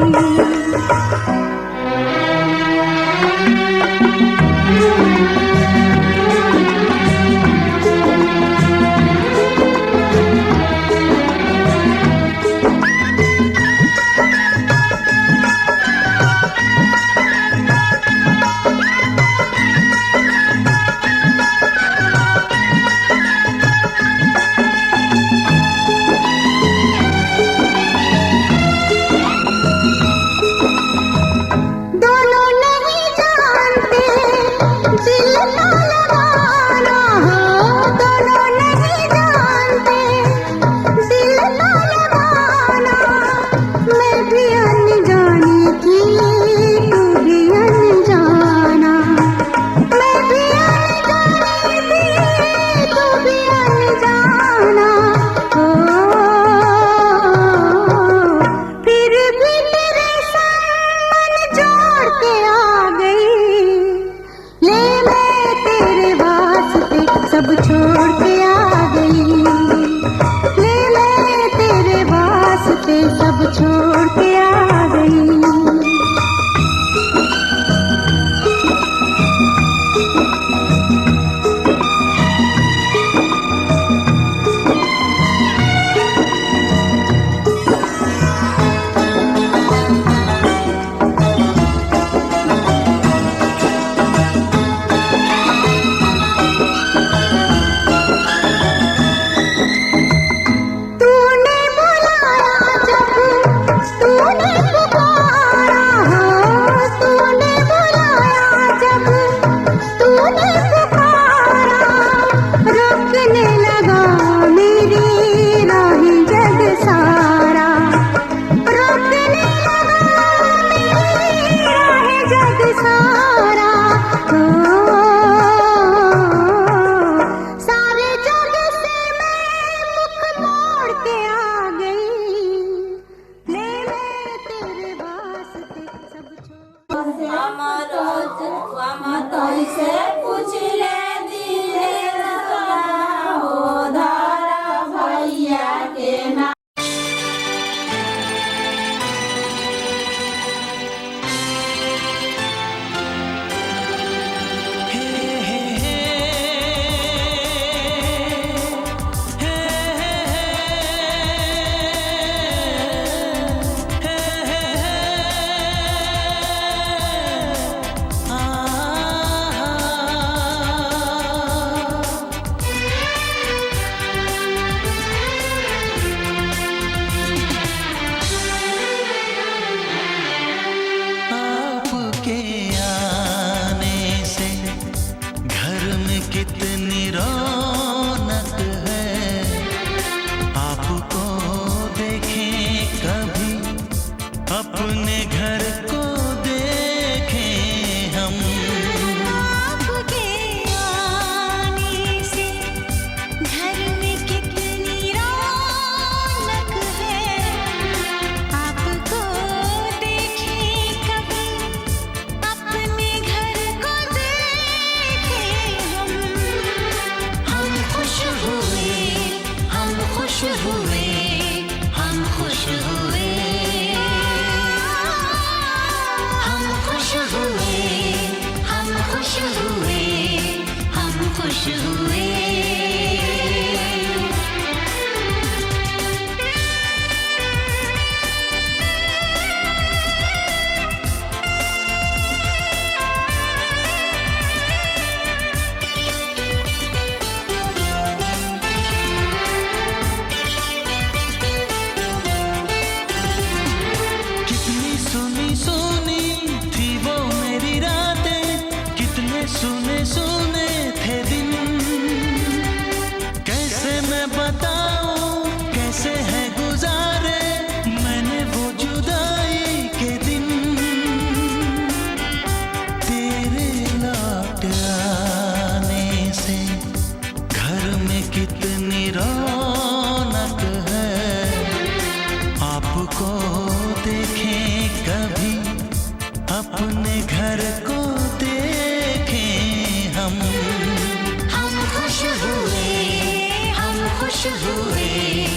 सब छोड़ के आ गई, ले मैं तेरे वास्ते सब छोड़ के आ गई। तूने बुलाया जब तू खुश हुए। कितनी सुनी सुनी थी वो मेरी रातें, कितने सुने सुने थे दिन। कैसे मैं बताऊं कैसे है गुजारे मैंने वो जुदाई के दिन। तेरे लौट आने से घर में कितनी रौनक है, आपको देखें कभी अपने घर को देखें हम हम खुश हुए, हम खुश हुए।